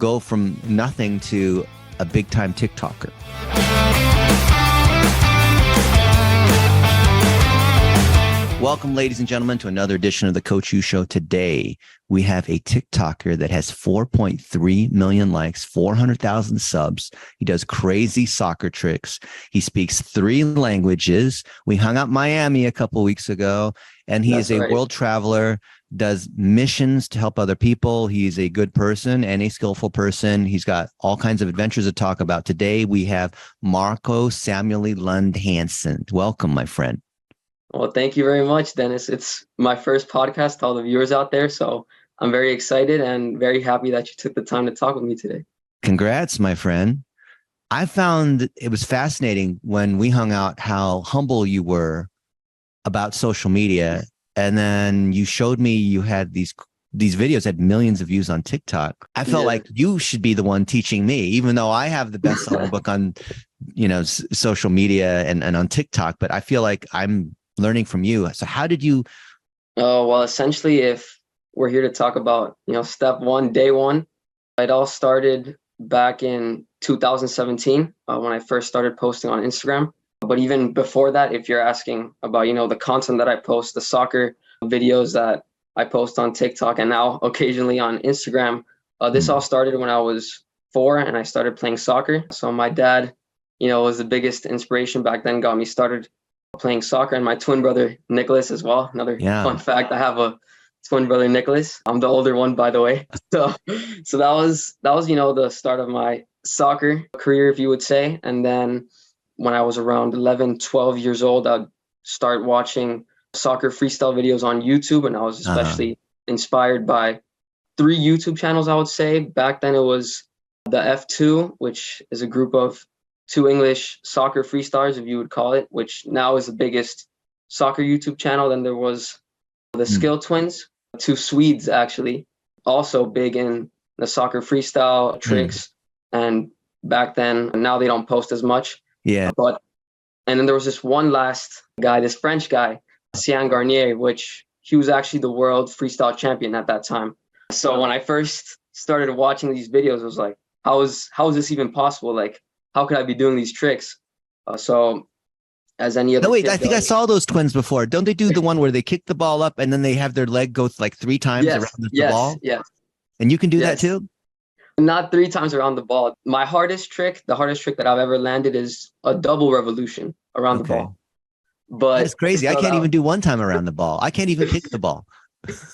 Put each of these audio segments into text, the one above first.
go from nothing to a big time TikToker? Welcome, ladies and gentlemen, to another edition of the Coach U Show. Today, we have a TikToker that has 4.3 million likes, 400,000 subs. He does crazy soccer tricks. He speaks 3 languages. We hung out in Miami a couple of weeks ago, and he is a world traveler, does missions to help other people. He's a good person and a skillful person. He's got all kinds of adventures to talk about. Today, we have Marco Samueli Lund Hansen. Welcome, my friend. Well, thank you very much, Dennis. It's my first podcast to all the viewers out there, so I'm very excited and very happy that you took the time to talk with me today. Congrats, my friend. I found it was fascinating when we hung out how humble you were about social media, and then you showed me you had these videos had millions of views on TikTok. I felt like you should be the one teaching me, even though I have the best-selling book on social media and on TikTok, but I feel like I'm learning from you. So how did you? Oh, well, essentially, if we're here to talk about, step one, day one, it all started back in 2017 when I first started posting on Instagram. But even before that, if you're asking about, the content that I post, the soccer videos that I post on TikTok and now occasionally on Instagram, this all started when I was 4 and I started playing soccer. So my dad, was the biggest inspiration back then, got me started playing soccer, and my twin brother Nicholas as well. Another fun fact: I have a twin brother Nicholas. I'm the older one, by the way. So that was the start of my soccer career, if you would say. And then when I was around 11, 12 years old, I'd start watching soccer freestyle videos on YouTube, and I was especially inspired by 3 YouTube channels. I would say back then it was the F2, which is a group of 2 English soccer freestylers, if you would call it, which now is the biggest soccer YouTube channel. Then there was the Skill Twins, 2 Swedes, actually, also big in the soccer freestyle tricks. And back then, now they don't post as much. Yeah. And then there was this one last guy, this French guy, Garnier, which he was actually the world freestyle champion at that time. So when I first started watching these videos, I was like, how is this even possible? Like, how could I be doing these tricks? So as any other I think I saw those twins before. Don't they do the one where they kick the ball up and then they have their leg go like 3 times around the ball? Yes. And you can do that too? Not 3 times around the ball. My hardest trick that I've ever landed is a double revolution around the ball. But that's crazy. I can't even do 1 time around the ball. I can't even kick the ball.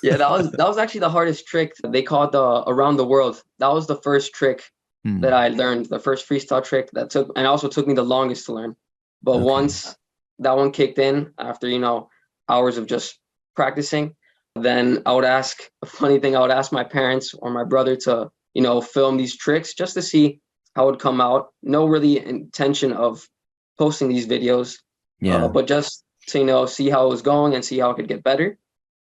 Yeah, that was actually the hardest trick. They call it the around the world. That was the first trick that I learned, the first freestyle trick that also took me the longest to learn. But once that one kicked in, after, hours of just practicing, then I would ask my parents or my brother to, film these tricks just to see how it would come out. No really intention of posting these videos, but just to, see how it was going and see how it could get better.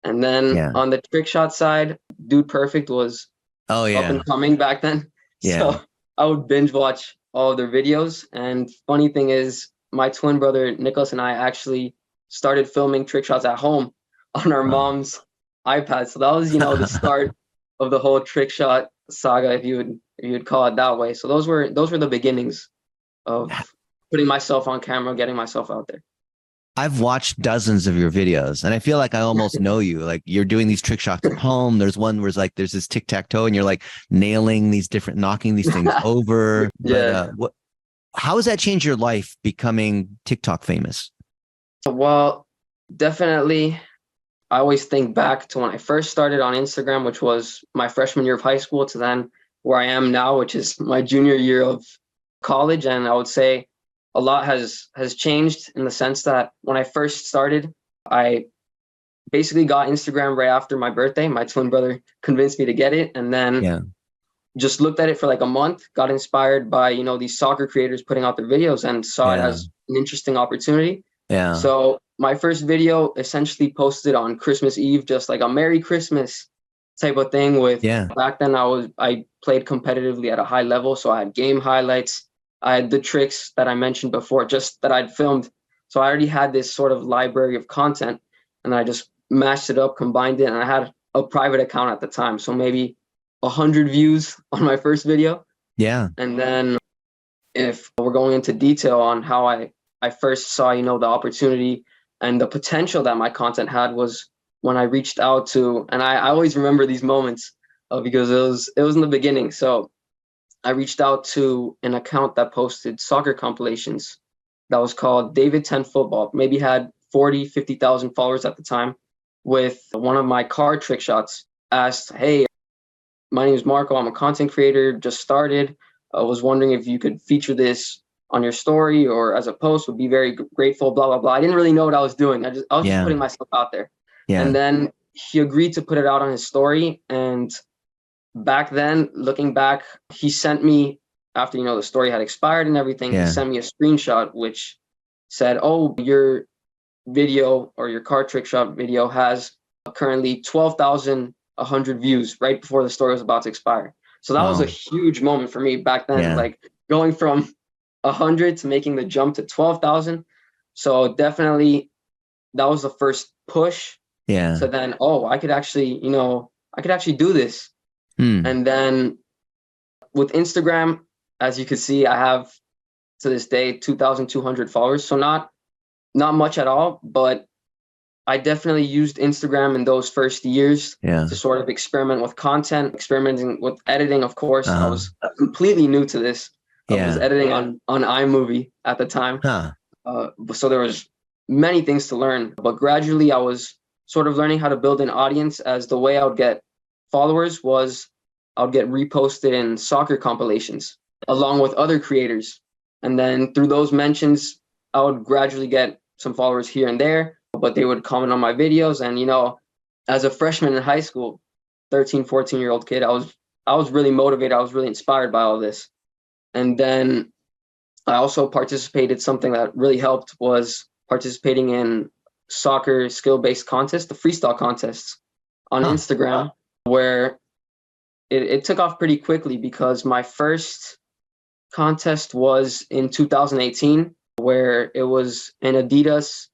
And then on the trick shot side, Dude Perfect was up and coming back then. So I would binge watch all of their videos. And funny thing is, my twin brother Nicholas and I actually started filming trick shots at home on our mom's iPad. So that was, the start of the whole trick shot saga, if you would call it that way. So those were the beginnings of putting myself on camera, getting myself out there. I've watched dozens of your videos and I feel like I almost know you. Like you're doing these trick shots at home. There's one where it's like there's this tic-tac-toe and you're like knocking these things over. But, how has that changed your life becoming TikTok famous? Well, definitely. I always think back to when I first started on Instagram, which was my freshman year of high school, to then where I am now, which is my junior year of college. And I would say a lot has changed in the sense that when I first started, I basically got Instagram right after my birthday. My twin brother convinced me to get it, and then just looked at it for like a month, got inspired by, these soccer creators putting out their videos and saw it as an interesting opportunity. Yeah. So my first video essentially posted on Christmas Eve, just like a Merry Christmas type of thing with, back then I played competitively at a high level. So I had game highlights. I had the tricks that I mentioned before, just that I'd filmed. So I already had this sort of library of content, and I just mashed it up, combined it, and I had a private account at the time. So maybe 100 views on my first video. Yeah. And then if we're going into detail on how I first saw, the opportunity and the potential that my content had, was when I reached out to, and I always remember these moments because it was in the beginning. So I reached out to an account that posted soccer compilations that was called David 10 Football. Maybe had 40, 50,000 followers at the time, with one of my card trick shots. Asked, hey, my name is Marco. I'm a content creator, just started. I was wondering if you could feature this on your story or as a post, would be very grateful, blah, blah, blah. I didn't really know what I was doing. I was just putting myself out there. Yeah. And then he agreed to put it out on his story. And back then, looking back, he sent me, after, the story had expired and everything, he sent me a screenshot which said, oh, your video or your card trick shot video has currently 12,100 views right before the story was about to expire. So that was a huge moment for me back then, like going from 100 to making the jump to 12,000. So definitely that was the first push. Yeah. So then, I could actually, do this. And then with Instagram, as you can see, I have to this day 2,200 followers. So not much at all, but I definitely used Instagram in those first years to sort of experiment with content, experimenting with editing. Of course, I was completely new to this. I was editing on iMovie at the time. So there was many things to learn, but gradually I was sort of learning how to build an audience, as the way I would get followers was I would get reposted in soccer compilations along with other creators. And then through those mentions, I would gradually get some followers here and there, but they would comment on my videos. And, as a freshman in high school, 13, 14-year-old kid, I was really motivated. I was really inspired by all this. And then I also participated. Something that really helped was participating in soccer skill-based contests, the freestyle contests on Instagram, where it took off pretty quickly, because my first contest was in 2018, where it was an Adidas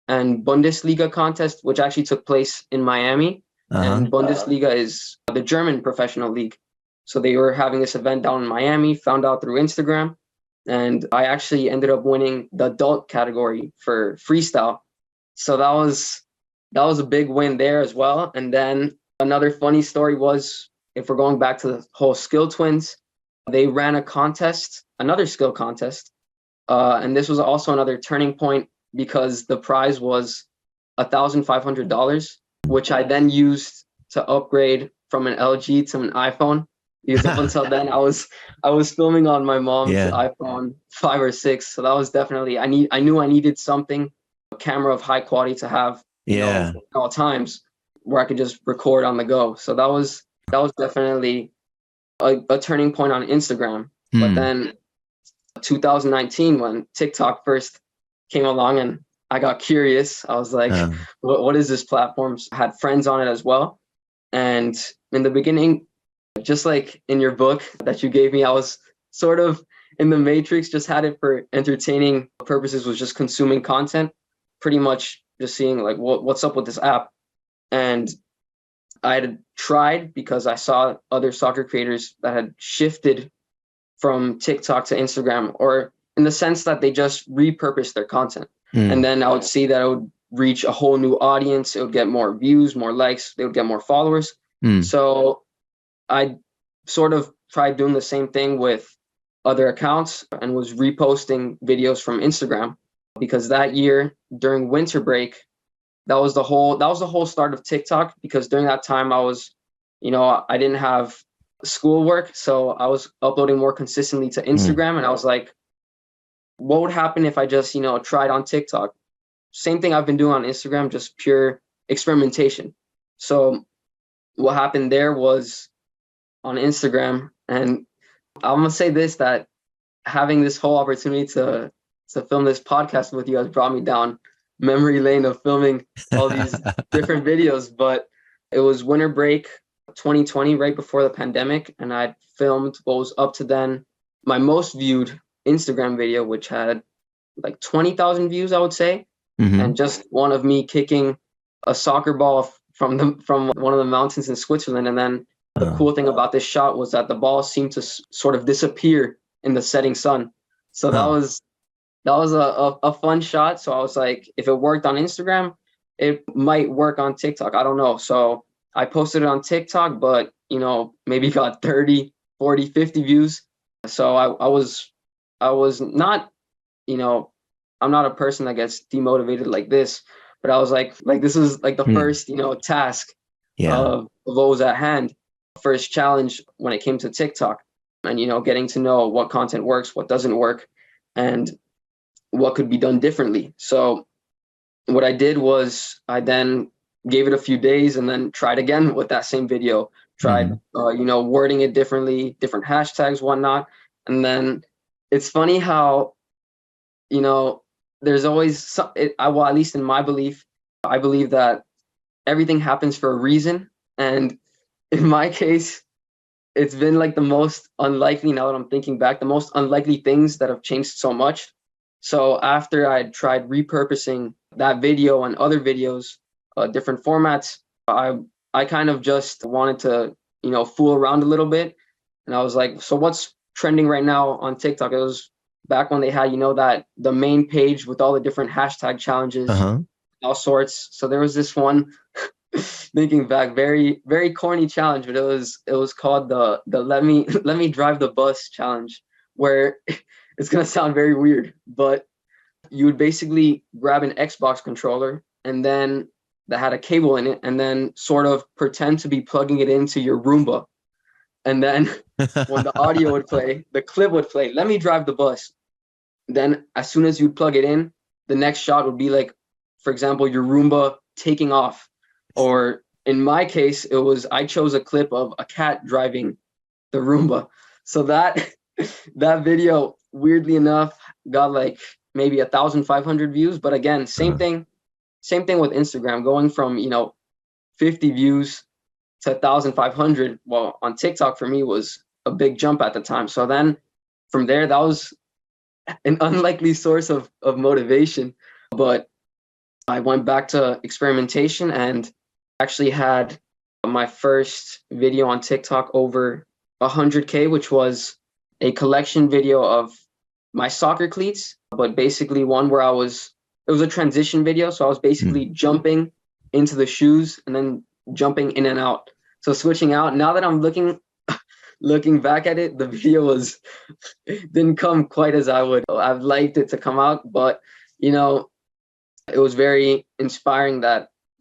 and Bundesliga contest, which actually took place in Miami. And Bundesliga is the German professional league. So they were having this event down in Miami, found out through Instagram. And I actually ended up winning the adult category for freestyle. So that was a big win there as well. And then another funny story was, if we're going back to the whole skill twins, they ran a contest, another skill contest. And this was also another turning point, because the prize was $1,500, which I then used to upgrade from an LG to an iPhone. Because up until then, I was filming on my mom's iPhone 5 or 6. So that was definitely, I knew I needed something, a camera of high quality to have at all times, where I could just record on the go. So that was definitely a turning point on Instagram. But then 2019, when TikTok first came along and I got curious, I was like, what is this platform? I had friends on it as well. And in the beginning, just like in your book that you gave me, I was sort of in the matrix, just had it for entertaining purposes, was just consuming content, pretty much just seeing like what's up with this app. And I had tried, because I saw other soccer creators that had shifted from TikTok to Instagram, or in the sense that they just repurposed their content. And then I would see that it would reach a whole new audience. It would get more views, more likes. They would get more followers. So I sort of tried doing the same thing with other accounts and was reposting videos from Instagram, because that year during winter break, that was the whole start of TikTok. Because during that time I was, I didn't have schoolwork, so I was uploading more consistently to Instagram. And I was like, what would happen if I just, tried on TikTok? Same thing I've been doing on Instagram, just pure experimentation. So what happened there was, on Instagram, and I'm gonna say this, that having this whole opportunity to film this podcast with you has brought me down memory lane of filming all these different videos. But it was winter break 2020, right before the pandemic, and I filmed what was up to then my most viewed Instagram video, which had like 20,000 views, I would say. And just one of me kicking a soccer ball from one of the mountains in Switzerland, and then The cool thing about this shot was that the ball seemed to sort of disappear in the setting sun. So that was a fun shot. So I was like, if it worked on Instagram, it might work on TikTok. I don't know. So I posted it on TikTok, but maybe got 30, 40, 50 views. So I was not, I'm not a person that gets demotivated like this, but I was like this is like the first, task of what was at hand, first challenge when it came to TikTok, and getting to know what content works, what doesn't work, and what could be done differently. So what I did was I then gave it a few days and then tried again with that same video, tried wording it differently, different hashtags, whatnot. And then it's funny how there's always well, at least in my belief, I believe that everything happens for a reason. And in my case, it's been like the most unlikely, now that I'm thinking back, the most unlikely things that have changed so much. So after I tried repurposing that video and other videos, different formats, I kind of just wanted to, fool around a little bit. And I was like, so what's trending right now on TikTok? It was back when they had, that the main page with all the different hashtag challenges, all sorts. So there was this one, thinking back, very, very corny challenge, but it was called the let me drive the bus challenge, where it's gonna sound very weird, but you would basically grab an Xbox controller and then that had a cable in it, and then sort of pretend to be plugging it into your Roomba. And then when the audio would play, the clip would play, let me drive the bus. Then as soon as you plug it in, the next shot would be like, for example, your Roomba taking off. Or in my case, I chose a clip of a cat driving the Roomba. So that video, weirdly enough, got like maybe 1,500 views. But again, same thing with Instagram, going from 50 views to 1,500. Well, on TikTok for me was a big jump at the time. So then from there, that was an unlikely source of motivation. But I went back to experimentation and actually had my first video on TikTok over 100K, which was a collection video of my soccer cleats, but basically one where it was a transition video. So I was basically jumping into the shoes and then jumping in and out. So switching out. Now that I'm looking back at it, the video didn't come quite as I've liked it to come out, but it was very inspiring,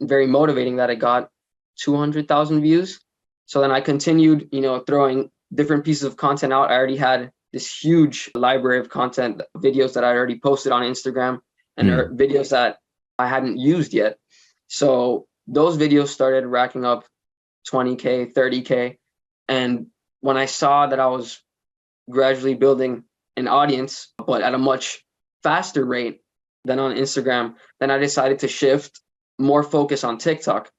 very motivating that it got 200,000 views. So then I continued, throwing different pieces of content out. I already had this huge library of content, videos that I already posted on Instagram, and videos that I hadn't used yet. So those videos started racking up 20K, 30K. And when I saw that I was gradually building an audience, but at a much faster rate than on Instagram, then I decided to shift more focus on TikTok.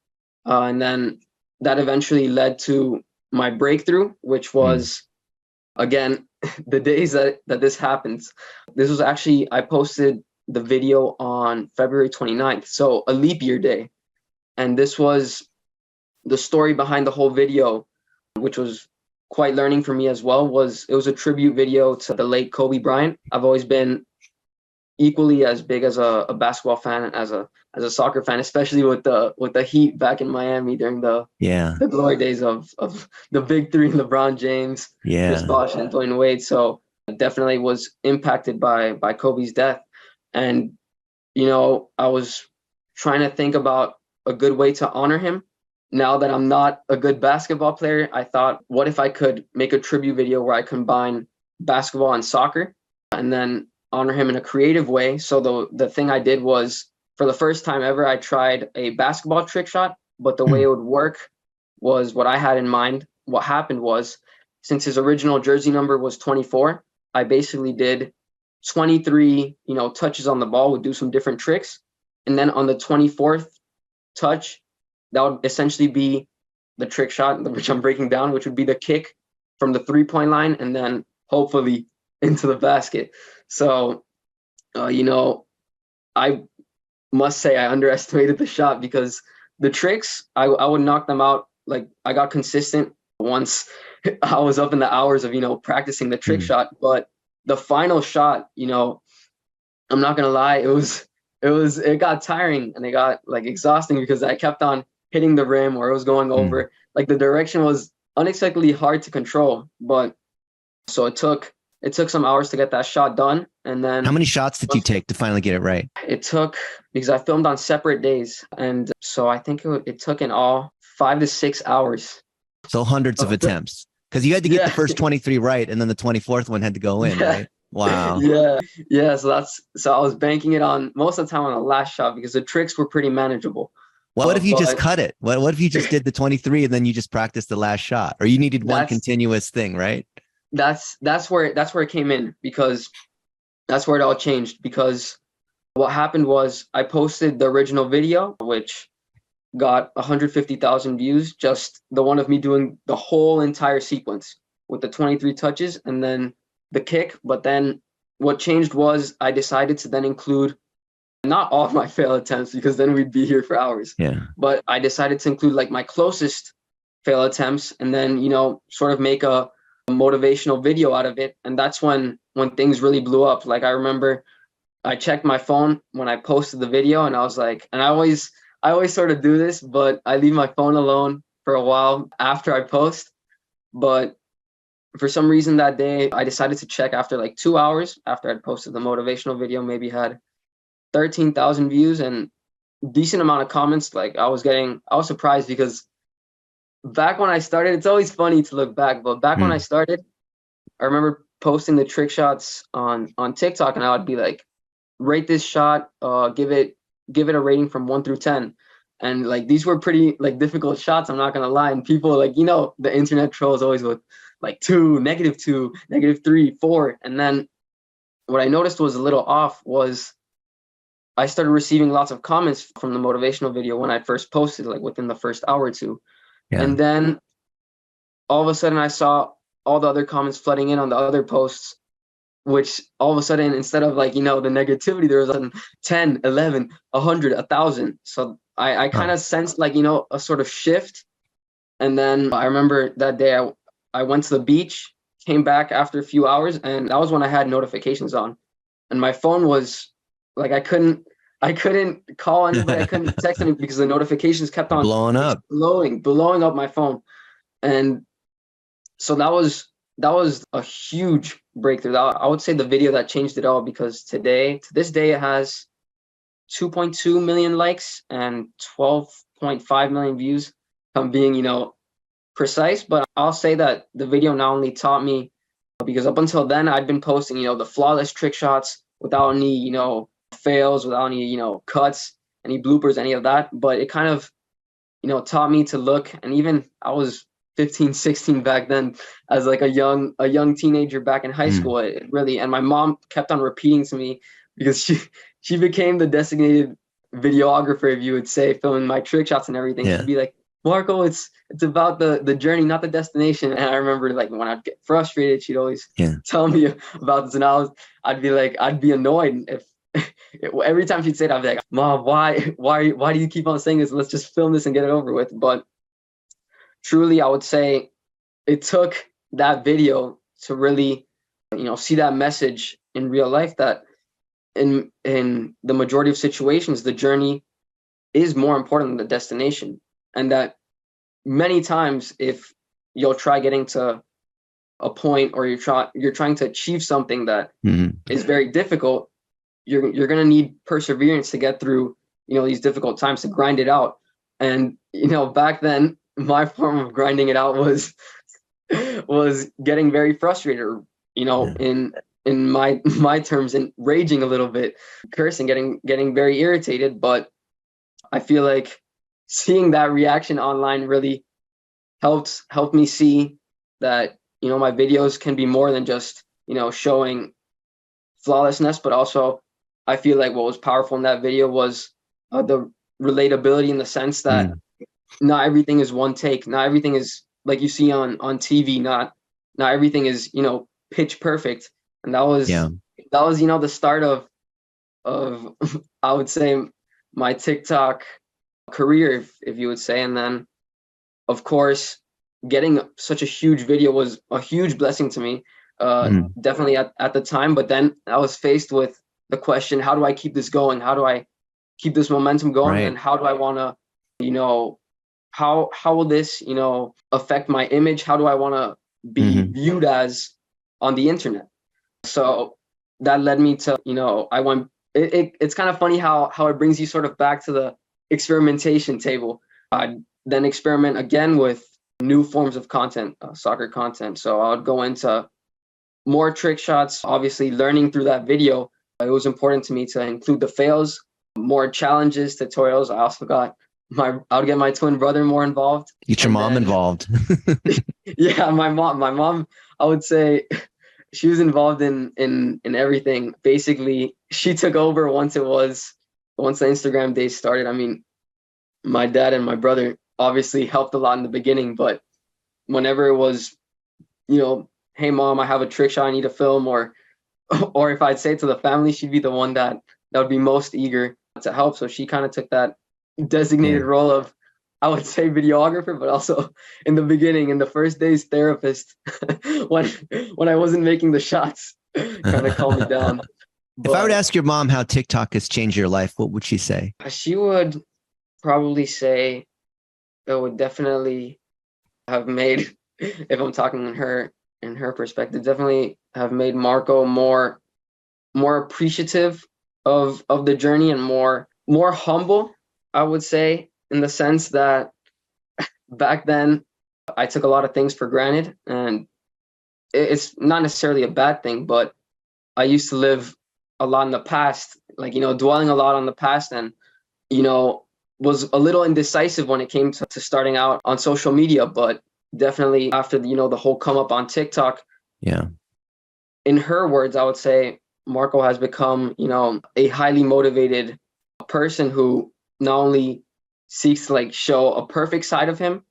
And then that eventually led to my breakthrough, which was, again, the days that this happens. This was actually, I posted the video on February 29th, so a leap year day. And this was the story behind the whole video, which was quite learning for me as well. It was a tribute video to the late Kobe Bryant. I've always been equally as big as a basketball fan and as a soccer fan, especially with the Heat back in Miami during the glory days of the big three: LeBron James, Chris Bosh, and Dwayne Wade. So definitely was impacted by Kobe's death. And I was trying to think about a good way to honor him. Now that I'm not a good basketball player, I thought, what if I could make a tribute video where I combine basketball and soccer and then honor him in a creative way? So the thing I did was, for the first time ever, I tried a basketball trick shot, but the way it would work was what I had in mind. What happened was, since his original jersey number was 24, I basically did 23, touches on the ball, would do some different tricks. And then on the 24th touch, that would essentially be the trick shot, which I'm breaking down, which would be the kick from the 3-point line and then hopefully into the basket. So, I must say I underestimated the shot, because the tricks, I would knock them out. Like, I got consistent once I was up in the hours of, practicing the trick shot. But the final shot, I'm not gonna lie, it got tiring and it got like exhausting because I kept on hitting the rim or it was going over. Like the direction was unexpectedly hard to control. But so it took some hours to get that shot done. And then how many shots did you take to finally get it right? It took, because I filmed on separate days. And so I think it took in all 5 to 6 hours. So hundreds of attempts, because you had to get the first 23 right. And then the 24th one had to go in, right? Wow. Yeah. So I was banking it on most of the time on the last shot because the tricks were pretty manageable. What if you just cut it? What if you just did the 23 and then you just practiced the last shot, or you needed one continuous thing, right? That's where it came in, because that's where it all changed. Because what happened was I posted the original video, which got 150,000 views, just the one of me doing the whole entire sequence with the 23 touches and then the kick. But then what changed was I decided to then include not all of my fail attempts, because then we'd be here for hours. Yeah. But I decided to include like my closest fail attempts and then, sort of make a motivational video out of it. And that's when things really blew up. Like I remember I checked my phone when I posted the video and I was like, and I always sort of do this, but I leave my phone alone for a while after I post. But for some reason that day, I decided to check after like 2 hours after I'd posted the motivational video, maybe had 13,000 views and decent amount of comments. Like I was surprised because back when I started, it's always funny to look back, but back when I started, I remember posting the trick shots on TikTok and I would be like, rate this shot, give it a rating from 1 through 10. And like these were pretty like difficult shots, I'm not gonna lie. And people like, the internet trolls always with like 2, -2, -3, 4. And then what I noticed was a little off was I started receiving lots of comments from the motivational video when I first posted, like within the first hour or two. Yeah. And then all of a sudden I saw all the other comments flooding in on the other posts, which all of a sudden, instead of like, the negativity, there was 10, 11, 100, 1,000. So I kind of sensed like, a sort of shift. And then I remember that day I went to the beach, came back after a few hours, and that was when I had notifications on. And my phone was like, I couldn't call anybody, I couldn't text anybody because the notifications kept on blowing up my phone. And so that was a huge breakthrough. I would say the video that changed it all, because to this day, it has 2.2 million likes and 12.5 million views. I'm being, precise, but I'll say that the video not only taught me, because up until then I'd been posting, the flawless trick shots without any, fails, without any, cuts, any bloopers, any of that. But it kind of, taught me to look, and even I was 15, 16 back then as like a young teenager back in high school. It really, and my mom kept on repeating to me, because she became the designated videographer, if you would say, filming my trick shots and everything. Yeah. She'd be like, Marco, it's about the journey, not the destination. And I remember like when I'd get frustrated, she'd always tell me about this, and I'd be annoyed if every time she'd say it, I'd be like, Mom, why do you keep on saying this? Let's just film this and get it over with. But truly, I would say it took that video to really, see that message in real life, that in the majority of situations, the journey is more important than the destination. And that many times, if you'll try getting to a point, or you're trying to achieve something that is very difficult, you're going to need perseverance to get through, these difficult times, to grind it out. And, back then, my form of grinding it out was getting very frustrated, in my terms, and raging a little bit, cursing, getting very irritated. But I feel like seeing that reaction online really helped me see that, my videos can be more than just, showing flawlessness, but also I feel like what was powerful in that video was the relatability, in the sense that not everything is one take. Not everything is like you see on TV. Not everything is, pitch perfect. And that was, the start of I would say my TikTok career, if you would say. And then of course getting such a huge video was a huge blessing to me, definitely at the time. But then I was faced with the question, how do I keep this going? How do I keep this momentum going? Right. And how do I want to, you know, how will this, you know, affect my image? How do I want to be viewed as on the internet? So that led me to, you know, I went, it's kind of funny how it brings you sort of back to the experimentation table. I then experiment again with new forms of content, soccer content. So I would go into more trick shots, obviously learning through that video. It was important to me to include the fails, more challenges, tutorials. I also got I would get my twin brother more involved. Get your mom involved. Yeah, my mom, I would say she was involved in everything. Basically, she took over once the Instagram days started. I mean, my dad and my brother obviously helped a lot in the beginning, but whenever it was, you know, hey mom, I have a trick shot I need to film, or if I'd say to the family, she'd be the one that would be most eager to help. So she kind of took that designated role of, I would say, videographer, but also in the beginning, in the first days, therapist, when I wasn't making the shots, kind of calm me down. If I would ask your mom how TikTok has changed your life, what would she say? She would probably say it would definitely have made, if I'm talking in her perspective, definitely have made Marco more appreciative of the journey and more humble, I would say, in the sense that back then I took a lot of things for granted, and it's not necessarily a bad thing, but I used to live a lot in the past, like, you know, dwelling a lot on the past, and, you know, was a little indecisive when it came to starting out on social media. But definitely after, you know, the whole come up on TikTok, in her words, I would say Marco has become, you know, a highly motivated person who not only seeks to like show a perfect side of him,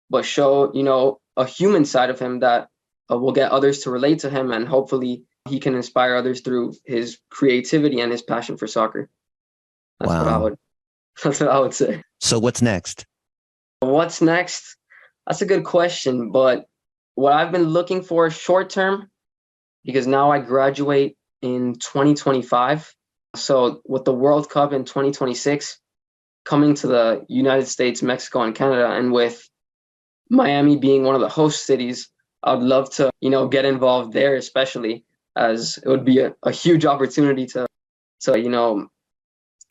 but show, you know, a human side of him that will get others to relate to him, and hopefully he can inspire others through his creativity and his passion for soccer. That's what I would say. So what's next? What's next? That's a good question. But what I've been looking for short term, because now I graduate in 2025. So with the World Cup in 2026 coming to the United States, Mexico, and Canada, and with Miami being one of the host cities, I'd love to, you know, get involved there, especially as it would be a huge opportunity to, you know,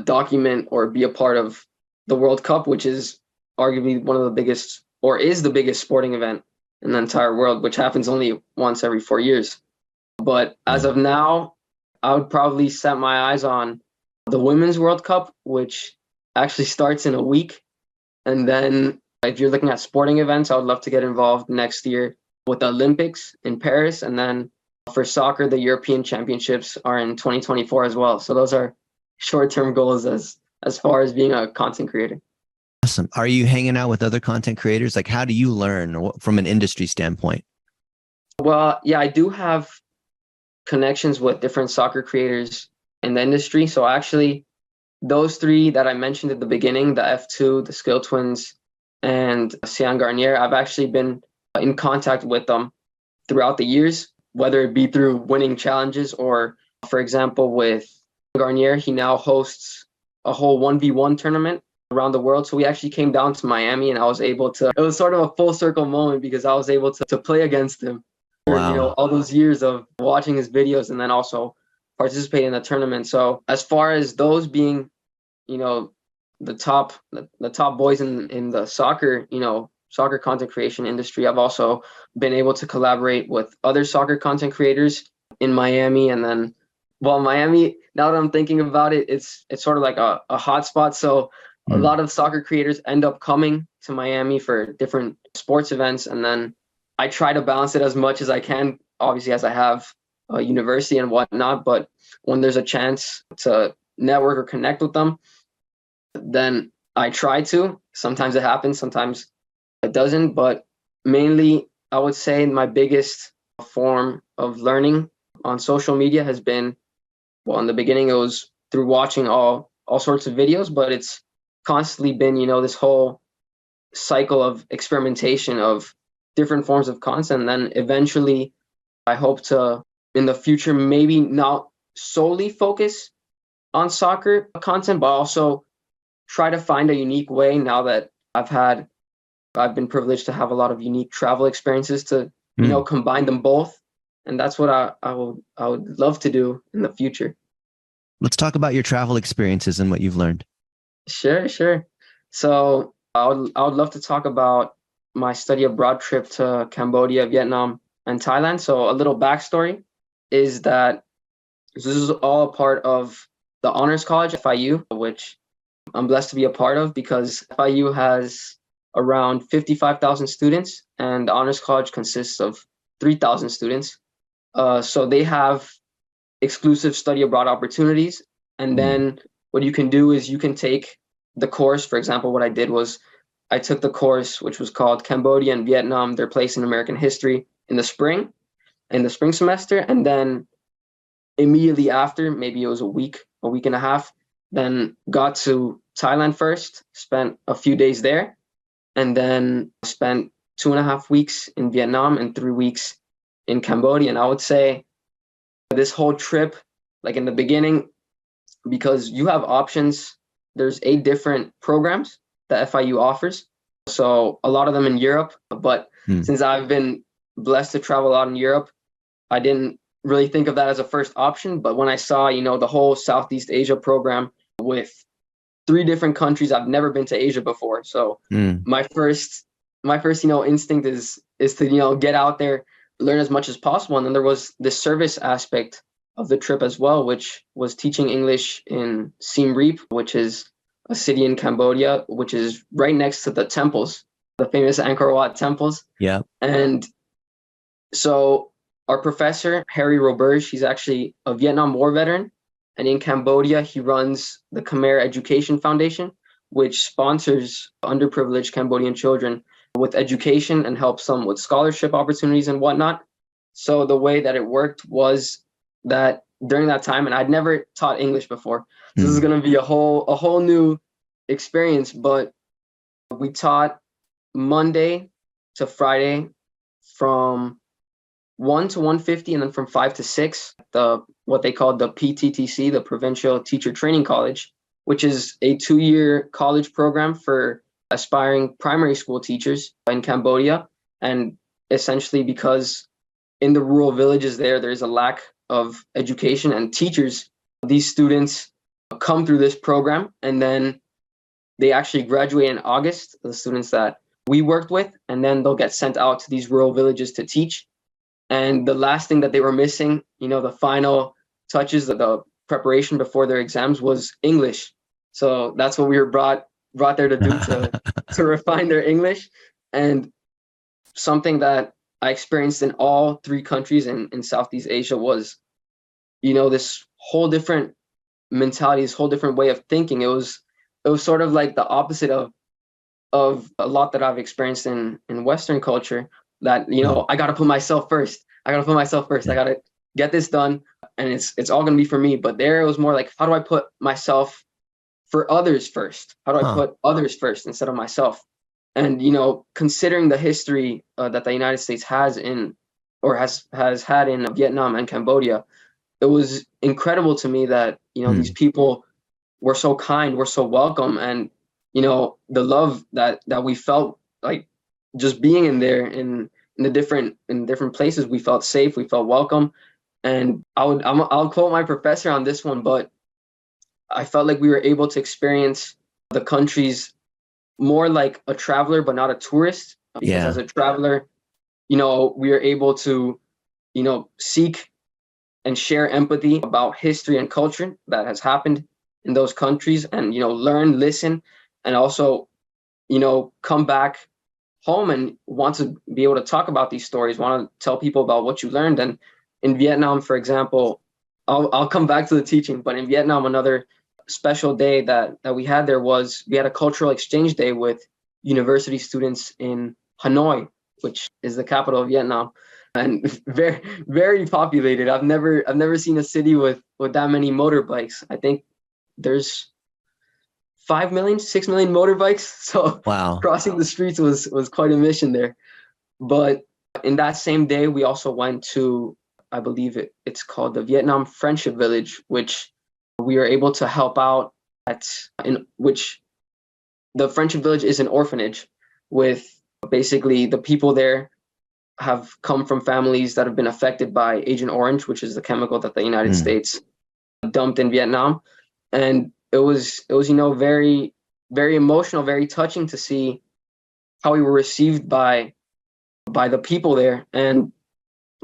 document or be a part of the World Cup, which is arguably one of the biggest, or is the biggest sporting event in the entire world, which happens only once every 4 years. But as of now, I would probably set my eyes on the Women's World Cup, which actually starts in a week. And then if you're looking at sporting events, I would love to get involved next year with the Olympics in Paris. And then for soccer, the European Championships are in 2024 as well. So those are short-term goals as far as being a content creator. Awesome. Are you hanging out with other content creators? Like, how do you learn from an industry standpoint? Well, yeah, I do have connections with different soccer creators in the industry. So actually, those three that I mentioned at the beginning, the F2, the Skill Twins, and Garnier, I've actually been in contact with them throughout the years, whether it be through winning challenges or, for example, with Garnier, he now hosts a whole 1v1 tournament around the world. So we actually came down to Miami, and I was able to, it was sort of a full circle moment because I was able to play against him. Wow. You know, all those years of watching his videos and then also participate in the tournament. So as far as those being, you know, the top boys in the soccer, you know, soccer content creation industry, I've also been able to collaborate with other soccer content creators in Miami. And then, well, Miami, now that I'm thinking about it, it's sort of like a hot spot. So a lot of soccer creators end up coming to Miami for different sports events. And then I try to balance it as much as I can, obviously, as I have a university and whatnot. But when there's a chance to network or connect with them, then I try to. Sometimes it happens, sometimes it doesn't. But mainly, I would say my biggest form of learning on social media has been, well, in the beginning, it was through watching all sorts of videos, but it's constantly been, you know, this whole cycle of experimentation of different forms of content. And then eventually I hope to, in the future, maybe not solely focus on soccer content, but also try to find a unique way now that I've been privileged to have a lot of unique travel experiences to, combine them both. And that's what I would love to do in the future. Let's talk about your travel experiences and what you've learned. Sure. So I would love to talk about my study abroad trip to Cambodia, Vietnam, and Thailand. So a little backstory is that this is all a part of the Honors College, FIU, which I'm blessed to be a part of because FIU has around 55,000 students and the Honors College consists of 3,000 students. So they have exclusive study abroad opportunities. And then what you can do is you can take the course. For example, what I did was I took the course, which was called Cambodia and Vietnam, Their Place in American History in the spring semester. And then immediately after, maybe it was a week and a half, then got to Thailand first, spent a few days there, and then spent 2.5 weeks in Vietnam and 3 weeks in Cambodia. And I would say this whole trip, like in the beginning, because you have options, there's 8 different programs that FIU offers. So a lot of them in Europe, but since I've been blessed to travel a lot in Europe, I didn't really think of that as a first option. But when I saw, the whole Southeast Asia program with 3 different countries, I've never been to Asia before. So my first, instinct is to, get out there, learn as much as possible. And then there was the service aspect of the trip as well, which was teaching English in Siem Reap, which is a city in Cambodia, which is right next to the temples, the famous Angkor Wat temples. Yeah. And so our professor, Harry Roberge, he's actually a Vietnam War veteran. And in Cambodia, he runs the Khmer Education Foundation, which sponsors underprivileged Cambodian children with education and helps them with scholarship opportunities and whatnot. So the way that it worked was that during that time, and I'd never taught English before, so this is going to be a whole new experience, but we taught Monday to Friday from 1 to 1:50, and then from 5 to 6, what they called the PTTC, the Provincial Teacher Training College, which is a 2-year college program for aspiring primary school teachers in Cambodia. And essentially because in the rural villages there's a lack of education and teachers, these students come through this program and then they actually graduate in August, the students that we worked with, and then they'll get sent out to these rural villages to teach. And the last thing that they were missing, the final touches of the preparation before their exams was English. So that's what we were brought there to do to refine their English. And something that I experienced in all 3 countries in Southeast Asia was, this whole different mentality, this whole different way of thinking. It was sort of like the opposite of a lot that I've experienced in Western culture, that, I got to put myself first. I got to get this done. And it's all going to be for me. But there it was more like, how do I put myself for others first? How do I put others first instead of myself? And, considering the history that the United States has had in Vietnam and Cambodia, it was incredible to me that, these people were so kind, were so welcome. And, the love that we felt, like just being in there in different places, we felt safe, we felt welcome. And I'll quote my professor on this one, but I felt like we were able to experience the countries more like a traveler, but not a tourist. Because as a traveler, we are able to, seek and share empathy about history and culture that has happened in those countries, and, learn, listen, and also, come back home and want to be able to talk about these stories, want to tell people about what you learned. And in Vietnam, for example, I'll come back to the teaching, but in Vietnam, another special day that we had there was we had a cultural exchange day with university students in Hanoi, which is the capital of Vietnam, and very, very populated. I've never seen a city with that many motorbikes. I think there's 5 million, 6 million motorbikes. So wow, crossing the streets was quite a mission there. But in that same day, we also went to, I believe it's called the Vietnam Friendship Village, which we are able to help out at, in which the Friendship Village is an orphanage with basically the people there have come from families that have been affected by Agent Orange, which is the chemical that the United States dumped in Vietnam. And it was, very, very emotional, very touching to see how we were received by the people there, and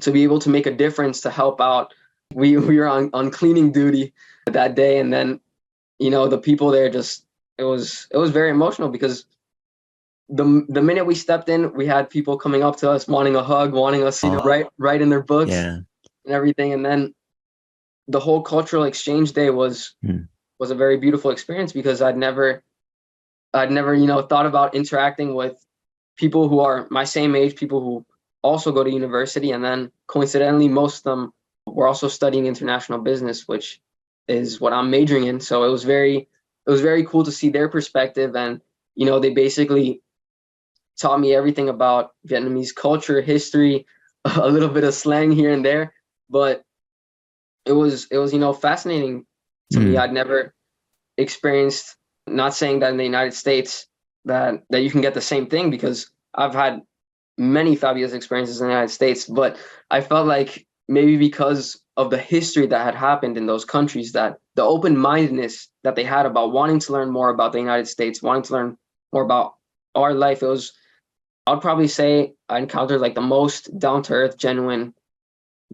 to be able to make a difference to help out. We were on cleaning duty that day, and then the people there just, it was very emotional because the minute we stepped in, we had people coming up to us wanting a hug, wanting us write in their books and everything. And then the whole cultural exchange day was a very beautiful experience because I'd never thought about interacting with people who are my same age, people who also go to university, and then coincidentally most of them were also studying international business, which is what I'm majoring in. So it was very cool to see their perspective, and they basically taught me everything about Vietnamese culture, history, a little bit of slang here and there, but it was fascinating to me. I'd never experienced, not saying that in the United States that you can get the same thing, because I've had many fabulous experiences in the United States, but I felt like maybe because of the history that had happened in those countries, that the open-mindedness that they had about wanting to learn more about the United States, wanting to learn more about our life, I'd probably say I encountered like the most down-to-earth, genuine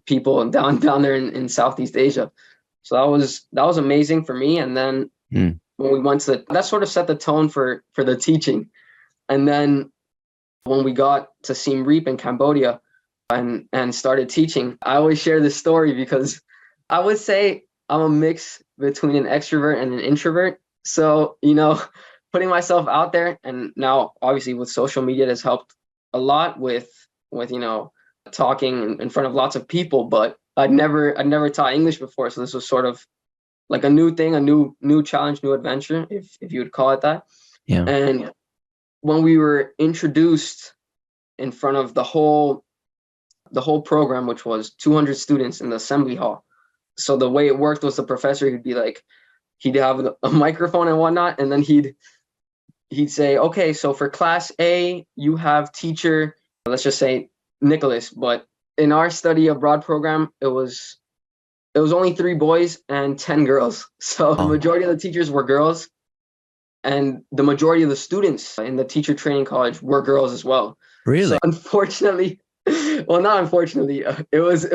people down there in Southeast Asia. So that was amazing for me. And then when we went to that sort of set the tone for the teaching. And then when we got to Siem Reap in Cambodia and started teaching, I always share this story because I would say I'm a mix between an extrovert and an introvert. So, putting myself out there, and now obviously with social media, it has helped a lot with talking in front of lots of people, but I'd never taught English before. So this was sort of like a new thing, a new challenge, new adventure, if you would call it that. Yeah. And when we were introduced in front of the whole program, which was 200 students in the assembly hall. So the way it worked was the professor, he'd have a microphone and whatnot, and then he'd say, okay, so for class A, you have teacher, let's just say Nicholas. But in our study abroad program, it was only 3 boys and 10 girls. So the majority of the teachers were girls, and the majority of the students in the teacher training college were girls as well. Really? So unfortunately, well, not unfortunately, it was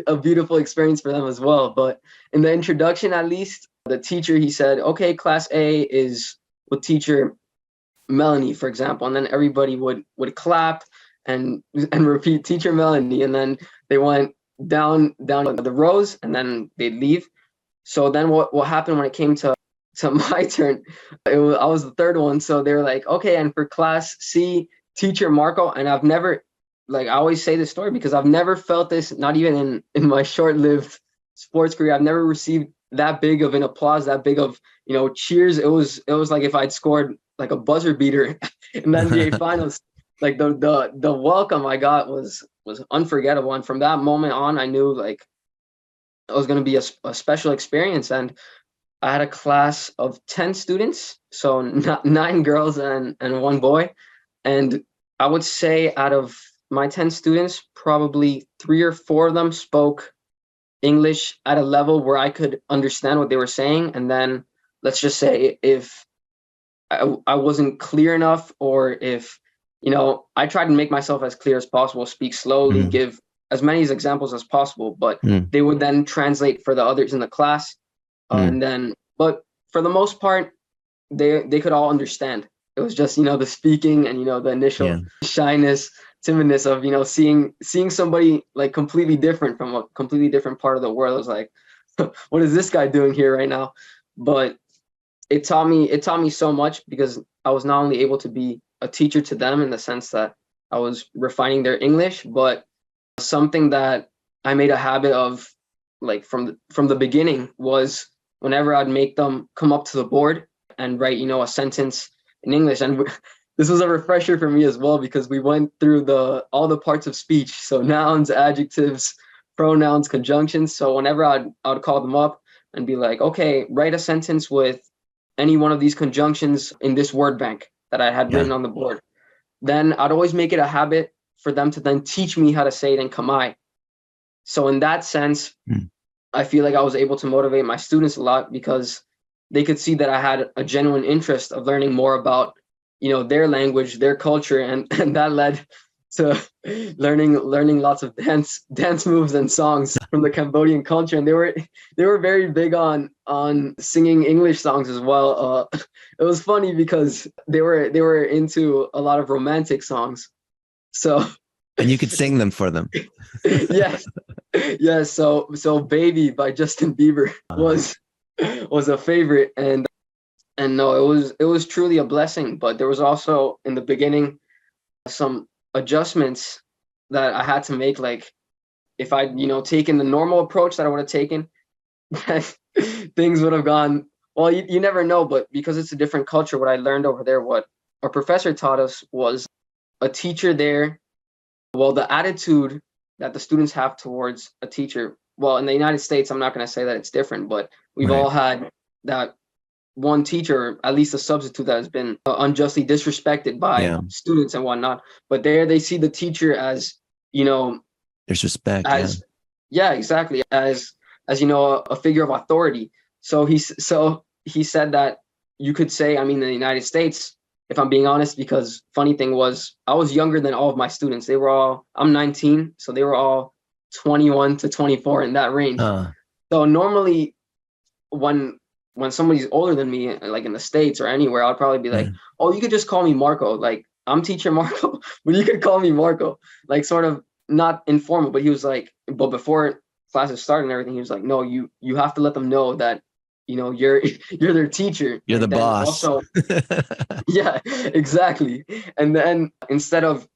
a beautiful experience for them as well. But in the introduction, at least, the teacher, he said, okay, class A is with teacher Melanie, for example, and then everybody would clap and repeat teacher Melanie, and then they went down the rows, and then they'd leave. So then what happened when it came to my turn, I was the third one. So they were like, okay, and for class C, teacher Marco. And I've never, I always say this story because I've never felt this, not even in my short-lived sports career. I've never received that big of an applause, that big of, cheers. It was like if I'd scored like a buzzer beater in the NBA finals. Like the welcome I got was unforgettable. And from that moment on, I knew like it was going to be a special experience. And I had a class of 10 students, so 9 girls and 1 boy. And I would say out of my 10 students, probably 3 or 4 of them spoke English at a level where I could understand what they were saying. And then let's just say if I wasn't clear enough, or if, I tried to make myself as clear as possible, speak slowly, give as many examples as possible, but they would then translate for the others in the class. And then, but for the most part, they could all understand. It was just, the speaking and, the initial shyness, timidness of, seeing somebody like completely different from a completely different part of the world. I was like, what is this guy doing here right now? But it taught me so much, because I was not only able to be a teacher to them in the sense that I was refining their English, but something that I made a habit of, like from the beginning, was whenever I'd make them come up to the board and write, a sentence in English. And this was a refresher for me as well, because we went through all the parts of speech. So nouns, adjectives, pronouns, conjunctions. So whenever I'd call them up and be like, okay, write a sentence with any one of these conjunctions in this word bank that I had written on the board, then I'd always make it a habit for them to then teach me how to say it in Khmer. So in that sense, I feel like I was able to motivate my students a lot, because they could see that I had a genuine interest of learning more about, their language, their culture, and that led to learning lots of dance moves and songs from the Cambodian culture. And they were very big on singing English songs as well. It was funny because they were into a lot of romantic songs. So and you could sing them for them. Yes. Yes. So Baby by Justin Bieber was a favorite, and no, it was truly a blessing. But there was also in the beginning some adjustments that I had to make. Like if I'd, taken the normal approach that I would have taken, things would have gone, well, you never know. But because it's a different culture, what I learned over there, what our professor taught us, was a teacher there. Well, the attitude that the students have towards a teacher, well, in the United States, I'm not going to say that it's different, but we've all had that one teacher, at least a substitute, that has been unjustly disrespected by students and whatnot. But there they see the teacher as, there's respect. Exactly. As a figure of authority. So he said that you could say, I mean, in the United States, if I'm being honest, because funny thing was, I was younger than all of my students. I'm 19, so they were all 21 to 24 in that range. So normally when somebody's older than me, like in the States or anywhere, I'd probably be like, oh, you could just call me Marco. Like, I'm teacher Marco, but you could call me Marco. Like, sort of not informal, but he was like, but before classes started and everything, he was like, no, you have to let them know that, you're their teacher. You're the boss. Also, yeah, exactly. And then instead of,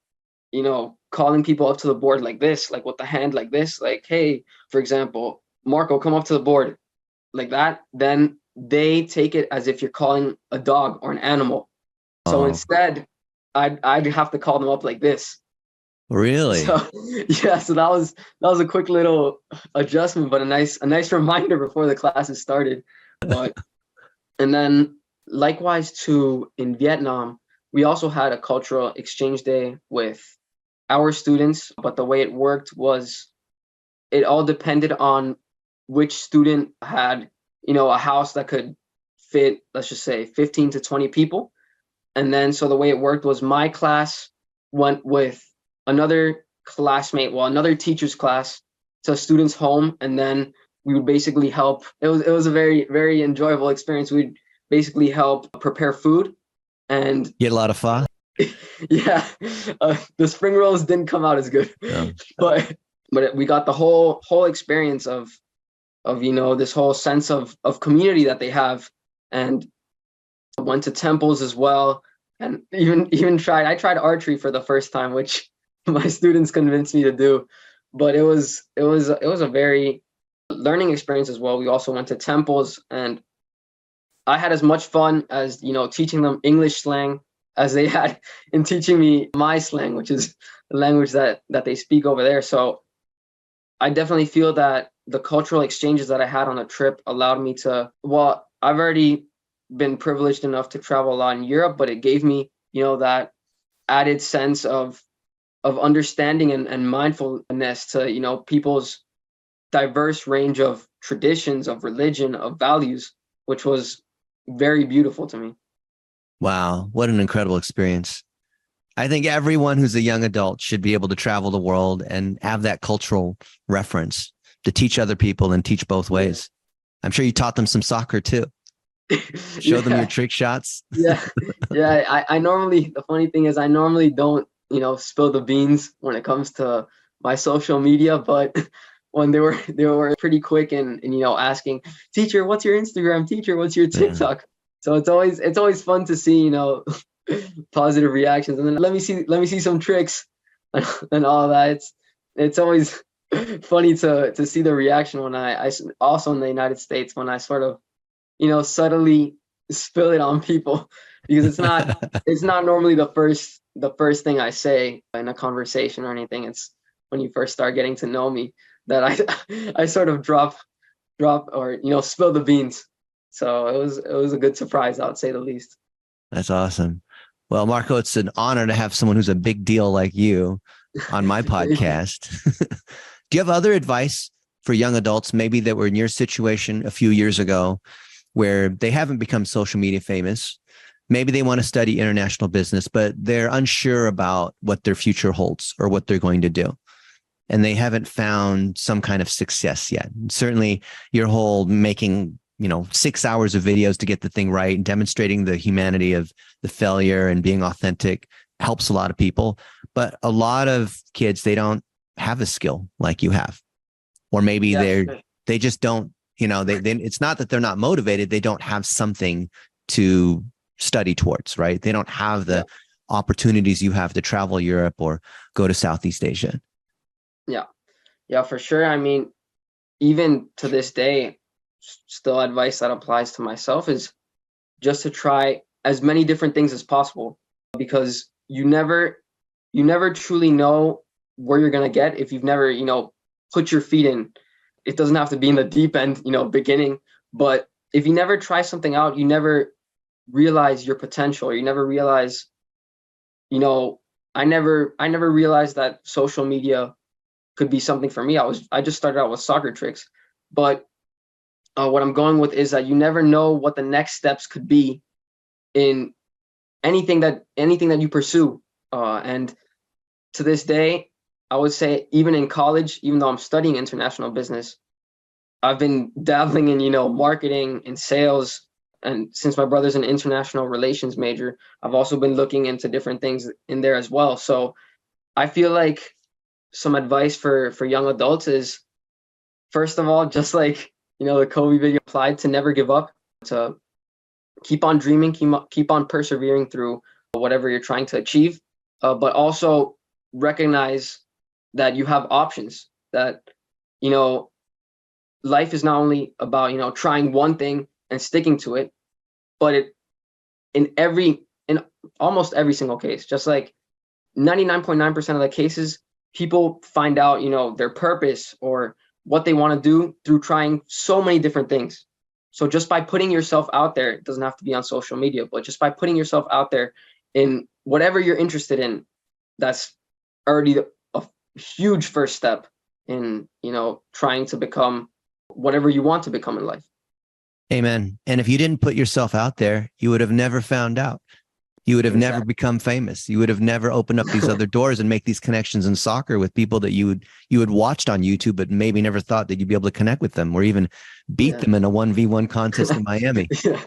calling people up to the board like this, like with the hand like this, like, hey, for example, Marco, come up to the board like that, then they take it as if you're calling a dog or an animal. So instead, I'd have to call them up like this. Really? So yeah, so that was a quick little adjustment, but a nice reminder before the classes started. But and then likewise too, in Vietnam, we also had a cultural exchange day with our students, but the way it worked was it all depended on which student had, a house that could fit, let's just say 15 to 20 people. And then so the way it worked was my class went with another another teacher's class to a student's home, and then we would basically help. It was a very, very enjoyable experience. We'd basically help prepare food and get a lot of pho. Yeah, the spring rolls didn't come out as good, but we got the whole experience of this whole sense of community that they have, and went to temples as well, and even tried archery for the first time, which my students convinced me to do, but it was a very learning experience as well. We also went to temples, and I had as much fun as teaching them English slang as they had in teaching me my slang, which is the language that they speak over there. So I definitely feel that the cultural exchanges that I had on the trip allowed me to, well, I've already been privileged enough to travel a lot in Europe, but it gave me, that added sense of understanding and mindfulness to, people's diverse range of traditions, of religion, of values, which was very beautiful to me. Wow, what an incredible experience. I think everyone who's a young adult should be able to travel the world and have that cultural reference to teach other people and teach both ways. I'm sure you taught them some soccer too. Show them your trick shots. Yeah. I normally, the funny thing is I normally don't, spill the beans when it comes to my social media, but when they were pretty quick and asking, teacher, what's your Instagram? Teacher, what's your TikTok? So it's always fun to see, positive reactions, and then let me see some tricks and all that. It's always funny to see the reaction when I also in the United States, when I sort of, subtly spill it on people. because it's not normally the first thing I say in a conversation or anything. It's when you first start getting to know me that I sort of drop or spill the beans. So it was a good surprise, I would say the least. That's awesome. Well, Marco, it's an honor to have someone who's a big deal like you on my Thank you. podcast. Do you have other advice for young adults, maybe that were in your situation a few years ago, where they haven't become social media famous? Maybe they want to study international business, but they're unsure about what their future holds or what they're going to do. And they haven't found some kind of success yet. And certainly your whole making 6 hours of videos to get the thing right and demonstrating the humanity of the failure and being authentic helps a lot of people. But a lot of kids, they don't have a skill like you have, or maybe Yeah, sure. they just don't, it's not that they're not motivated. They don't have something to study towards, right? They don't have Yeah. the opportunities you have to travel Europe or go to Southeast Asia. Yeah. Yeah, for sure. I mean, even to this day, still advice that applies to myself is just to try as many different things as possible, because you never truly know where you're going to get if you've never, put your feet in. It doesn't have to be in the deep end, beginning, but if you never try something out, you never realize your potential. You never realize, I never realized that social media could be something for me. I just started out with soccer tricks, but what I'm going with is that you never know what the next steps could be in anything that you pursue. And to this day, I would say even in college, even though I'm studying international business, I've been dabbling in, marketing and sales. And since my brother's an international relations major, I've also been looking into different things in there as well. So I feel like some advice for young adults is, first of all, just like, the Kobe video applied, to never give up, to keep on dreaming, keep on persevering through whatever you're trying to achieve, but also recognize that you have options, that, you know, life is not only about, trying one thing and sticking to it, but in almost every single case, just like 99.9% of the cases, people find out, their purpose or what they want to do through trying so many different things. So just by putting yourself out there, it doesn't have to be on social media, but just by putting yourself out there in whatever you're interested in, that's already a huge first step in, trying to become whatever you want to become in life. Amen. And if you didn't put yourself out there, you would have never found out. You would have never Exactly. become famous. You would have never opened up these other doors and make these connections in soccer with people that you had watched on YouTube, but maybe never thought that you'd be able to connect with them or even beat Yeah. them in a 1v1 contest in Miami. Yeah.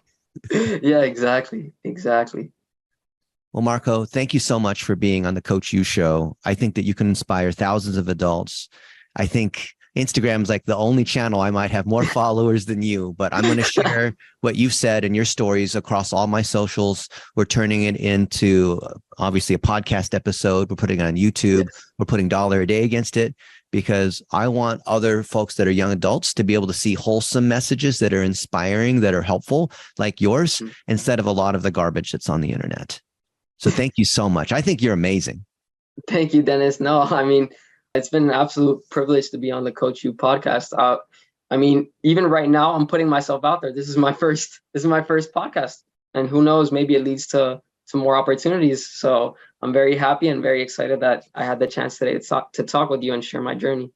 Yeah, exactly. Exactly. Well, Marco, thank you so much for being on the Coach U Show. I think that you can inspire thousands of adults. I think Instagram is like the only channel I might have more followers than you, but I'm going to share what you've said and your stories across all my socials. We're turning it into obviously a podcast episode. We're putting it on YouTube. Yes. We're putting $1 a day against it because I want other folks that are young adults to be able to see wholesome messages that are inspiring, that are helpful, like yours, Mhm. instead of a lot of the garbage that's on the internet. So thank you so much. I think you're amazing. Thank you, Dennis. No, I mean, it's been an absolute privilege to be on the Coach U podcast. I mean, even right now, I'm putting myself out there. This is my first podcast, and who knows, maybe it leads to more opportunities. So I'm very happy and very excited that I had the chance today to talk with you and share my journey.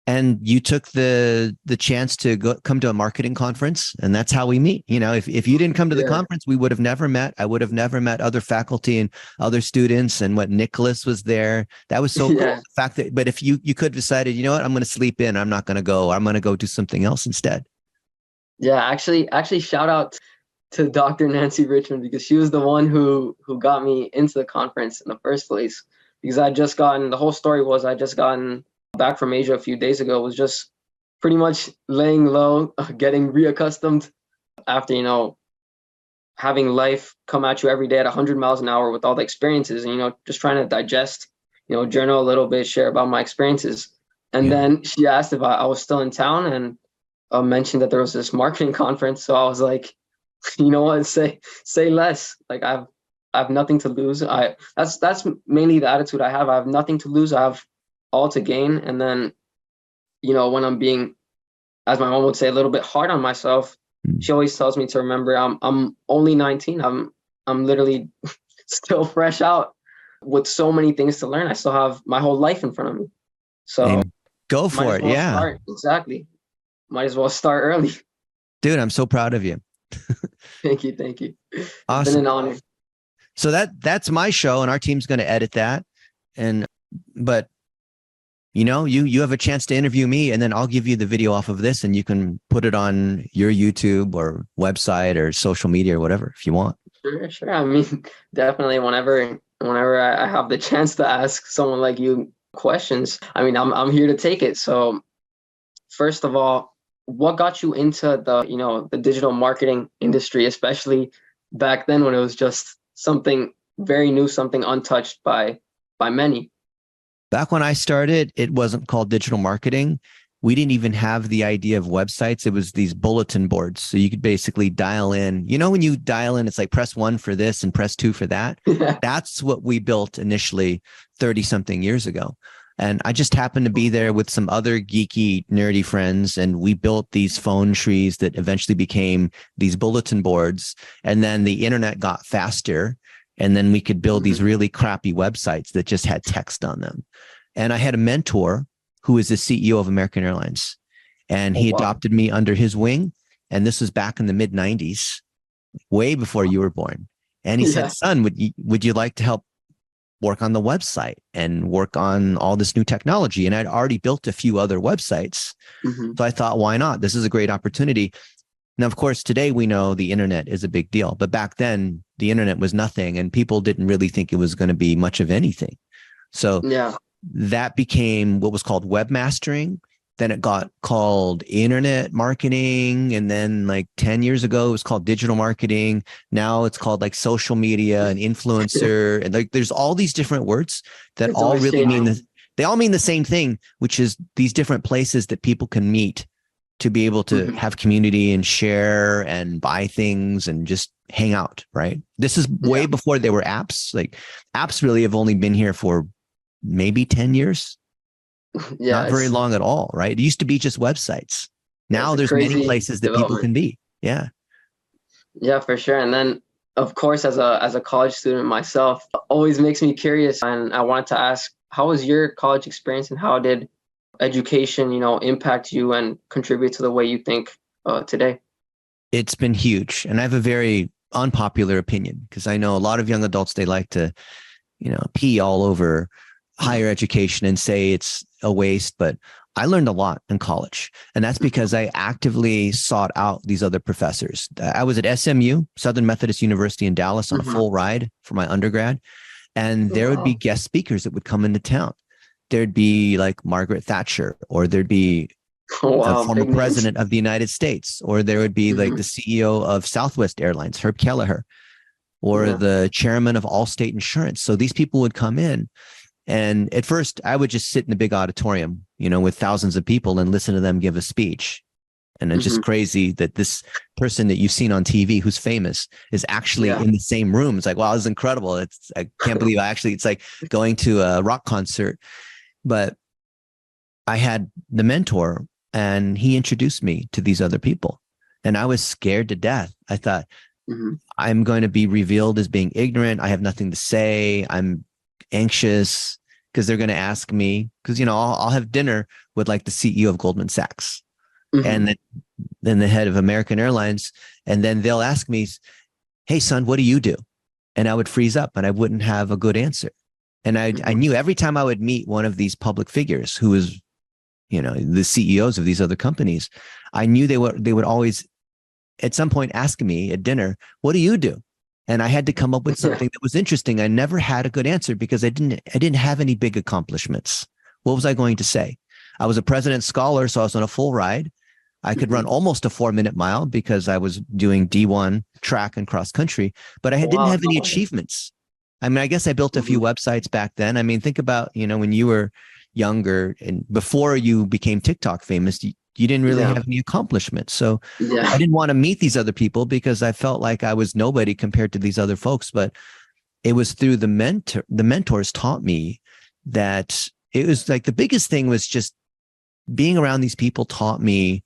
And you took the chance to come to a marketing conference, and that's how we meet. If you didn't come to the Yeah. conference, we would have never met. I would have never met other faculty and other students. And what Nicholas was there, that was so cool. Yeah. The fact that, but if you could have decided, you know what, I'm going to sleep in. I'm not going to go. I'm going to go do something else instead. Yeah. Actually, shout out to Dr. Nancy Richmond, because she was the one who got me into the conference in the first place. Because the whole story was I just gotten back from Asia a few days ago, was just pretty much laying low, getting reaccustomed after, having life come at you every day at 100 miles an hour with all the experiences, and, just trying to digest, journal a little bit, share about my experiences. And Yeah. then she asked if I was still in town, and mentioned that there was this marketing conference. So I was like, you know what, say less. Like I have nothing to lose. That's mainly the attitude I have. I have nothing to lose. I have all to gain. And then, when I'm being, as my mom would say, a little bit hard on myself, she always tells me to remember I'm only 19. I'm literally still fresh out with so many things to learn. I still have my whole life in front of me. So go might for as it. well Yeah. start. Exactly. Might as well start early. Dude, I'm so proud of you. Thank you. Thank you. It's been Awesome. an honor. So that's my show, and our team's going to edit that. But you have a chance to interview me, and then I'll give you the video off of this, and you can put it on your YouTube or website or social media or whatever if you want. Sure. I mean, definitely whenever I have the chance to ask someone like you questions, I mean, I'm here to take it. So first of all, what got you into the digital marketing industry, especially back then when it was just something very new, something untouched by many? Back when I started, it wasn't called digital marketing. We didn't even have the idea of websites. It was these bulletin boards. So you could basically dial in. When you dial in, it's like press 1 for this and press 2 for that. That's what we built initially 30 something years ago. And I just happened to be there with some other geeky, nerdy friends. And we built these phone trees that eventually became these bulletin boards. And then the internet got faster. And then we could build these really crappy websites that just had text on them. And I had a mentor who is the CEO of American Airlines. And he adopted me under his wing. And this was back in the mid 90s, way before you were born. And he said, son, would you like to help work on the website and work on all this new technology? And I'd already built a few other websites. So I thought, why not? This is a great opportunity. Now, of course, today we know the internet is a big deal, but back then the internet was nothing and people didn't really think it was going to be much of anything. So that became what was called webmastering. Then it got called internet marketing. And then like 10 years ago, it was called digital marketing. Now it's called like social media and influencer. And like, there's all these different words that all really they all mean the same thing, which is these different places that people can meet to be able to have community and share and buy things and just hang out, right? This is way before there were apps. Like apps really have only been here for maybe 10 years. Not very long at all, right? It used to be just websites. Now there's many places that people can be. Yeah, for sure. And then, of course, as a college student myself, always makes me curious. And I wanted to ask, how was your college experience and how did education, impact you and contribute to the way you think today? It's been huge. And I have a very unpopular opinion because I know a lot of young adults, they like to, pee all over higher education and say it's a waste. But I learned a lot in college. And that's because I actively sought out these other professors. I was at SMU, Southern Methodist University in Dallas, on a full ride for my undergrad. And there would be guest speakers that would come into town. There'd be like Margaret Thatcher, or there'd be the former president of the United States, or there would be like the CEO of Southwest Airlines, Herb Kelleher, or the chairman of Allstate Insurance. So these people would come in. And at first I would just sit in the big auditorium, with thousands of people and listen to them give a speech. And it's just crazy that this person that you've seen on TV who's famous is actually in the same room. It's like, wow, this is incredible. I can't believe it's like going to a rock concert. But I had the mentor and he introduced me to these other people. And I was scared to death. I thought, I'm going to be revealed as being ignorant. I have nothing to say. I'm anxious because they're going to ask me, because, I'll have dinner with like the CEO of Goldman Sachs and then the head of American Airlines. And then they'll ask me, hey, son, what do you do? And I would freeze up and I wouldn't have a good answer. And I knew every time I would meet one of these public figures who was, the CEOs of these other companies, I knew they would always at some point ask me at dinner, what do you do? And I had to come up with something that was interesting. I never had a good answer because I didn't have any big accomplishments. What was I going to say? I was a President's Scholar, so I was on a full ride. I could run almost a 4-minute mile because I was doing D1 track and cross country, but I didn't have any achievements. I mean, I guess I built a few websites back then. I mean, think about, when you were younger and before you became TikTok famous, you You didn't really Yeah. have any accomplishments. So Yeah. I didn't want to meet these other people because I felt like I was nobody compared to these other folks. But it was through the mentors taught me that it was like the biggest thing was just being around these people taught me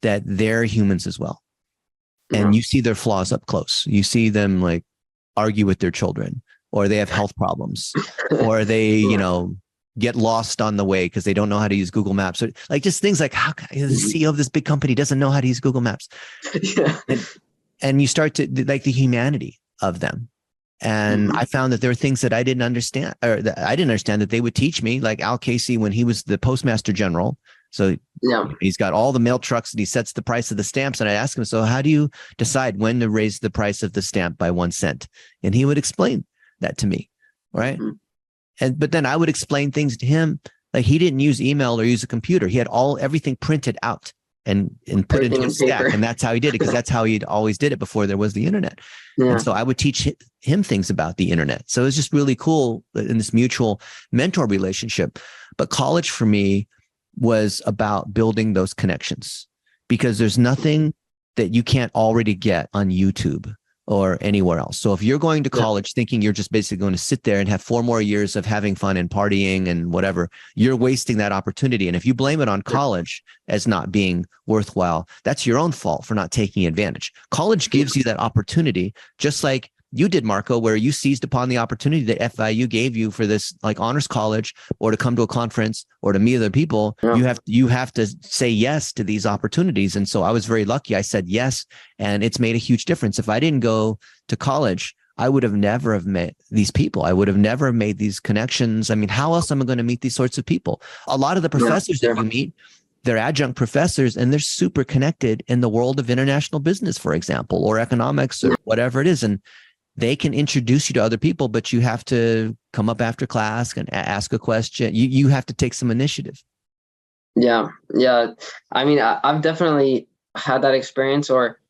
that they're humans as well. And you see their flaws up close. You see them like argue with their children, or they have health problems, or they, you know, get lost on the way because they don't know how to use Google Maps, or like just things like how the CEO of this big company doesn't know how to use Google Maps. Yeah. And you start to like the humanity of them. And I found that there were things that I didn't understand, or that I didn't understand that they would teach me, like Al Casey when he was the postmaster general. So he's got all the mail trucks and he sets the price of the stamps. And I asked him, so how do you decide when to raise the price of the stamp by 1 cent? And he would explain that to me. Right. But then I would explain things to him. Like he didn't use email or use a computer. He had everything printed out and put into a stack. And that's how he did it, because that's how he always did it before there was the internet. Yeah. And so I would teach him things about the internet. So it's just really cool in this mutual mentor relationship. But college for me was about building those connections, because there's nothing that you can't already get on YouTube or anywhere else. So if you're going to college thinking you're just basically going to sit there and have 4 more years of having fun and partying and whatever, you're wasting that opportunity. And if you blame it on college as not being worthwhile, that's your own fault for not taking advantage. College gives you that opportunity, just like you did, Marco, where you seized upon the opportunity that FIU gave you for this like honors college, or to come to a conference, or to meet other people. You have to say yes to these opportunities. And so I was very lucky. I said yes, and it's made a huge difference. If I didn't go to college, I would have never have met these people. I would have never made these connections. I mean, how else am I going to meet these sorts of people? A lot of the professors that you meet, they're adjunct professors, and they're super connected in the world of international business, for example, or economics, or whatever it is. And they can introduce you to other people, but you have to come up after class and ask a question. You have to take some initiative. Yeah. I mean, I've definitely had that experience, or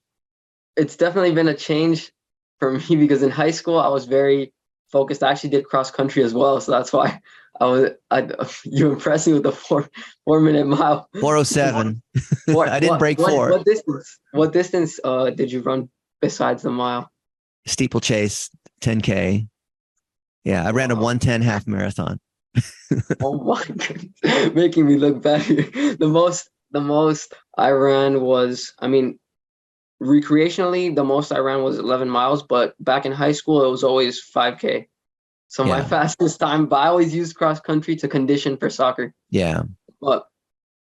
it's definitely been a change for me, because in high school I was very focused. I actually did cross country as well, so that's why you impressed me with the 4-minute mile. 4:07. I didn't break 4. What distance did you run besides the mile? Steeplechase, 10K. Yeah, I ran a 1:10 half marathon. Oh my goodness, making me look bad here. The most I ran was, I mean, recreationally, the most I ran was 11 miles, but back in high school, it was always 5K. So my fastest time, but I always used cross country to condition for soccer. Yeah. But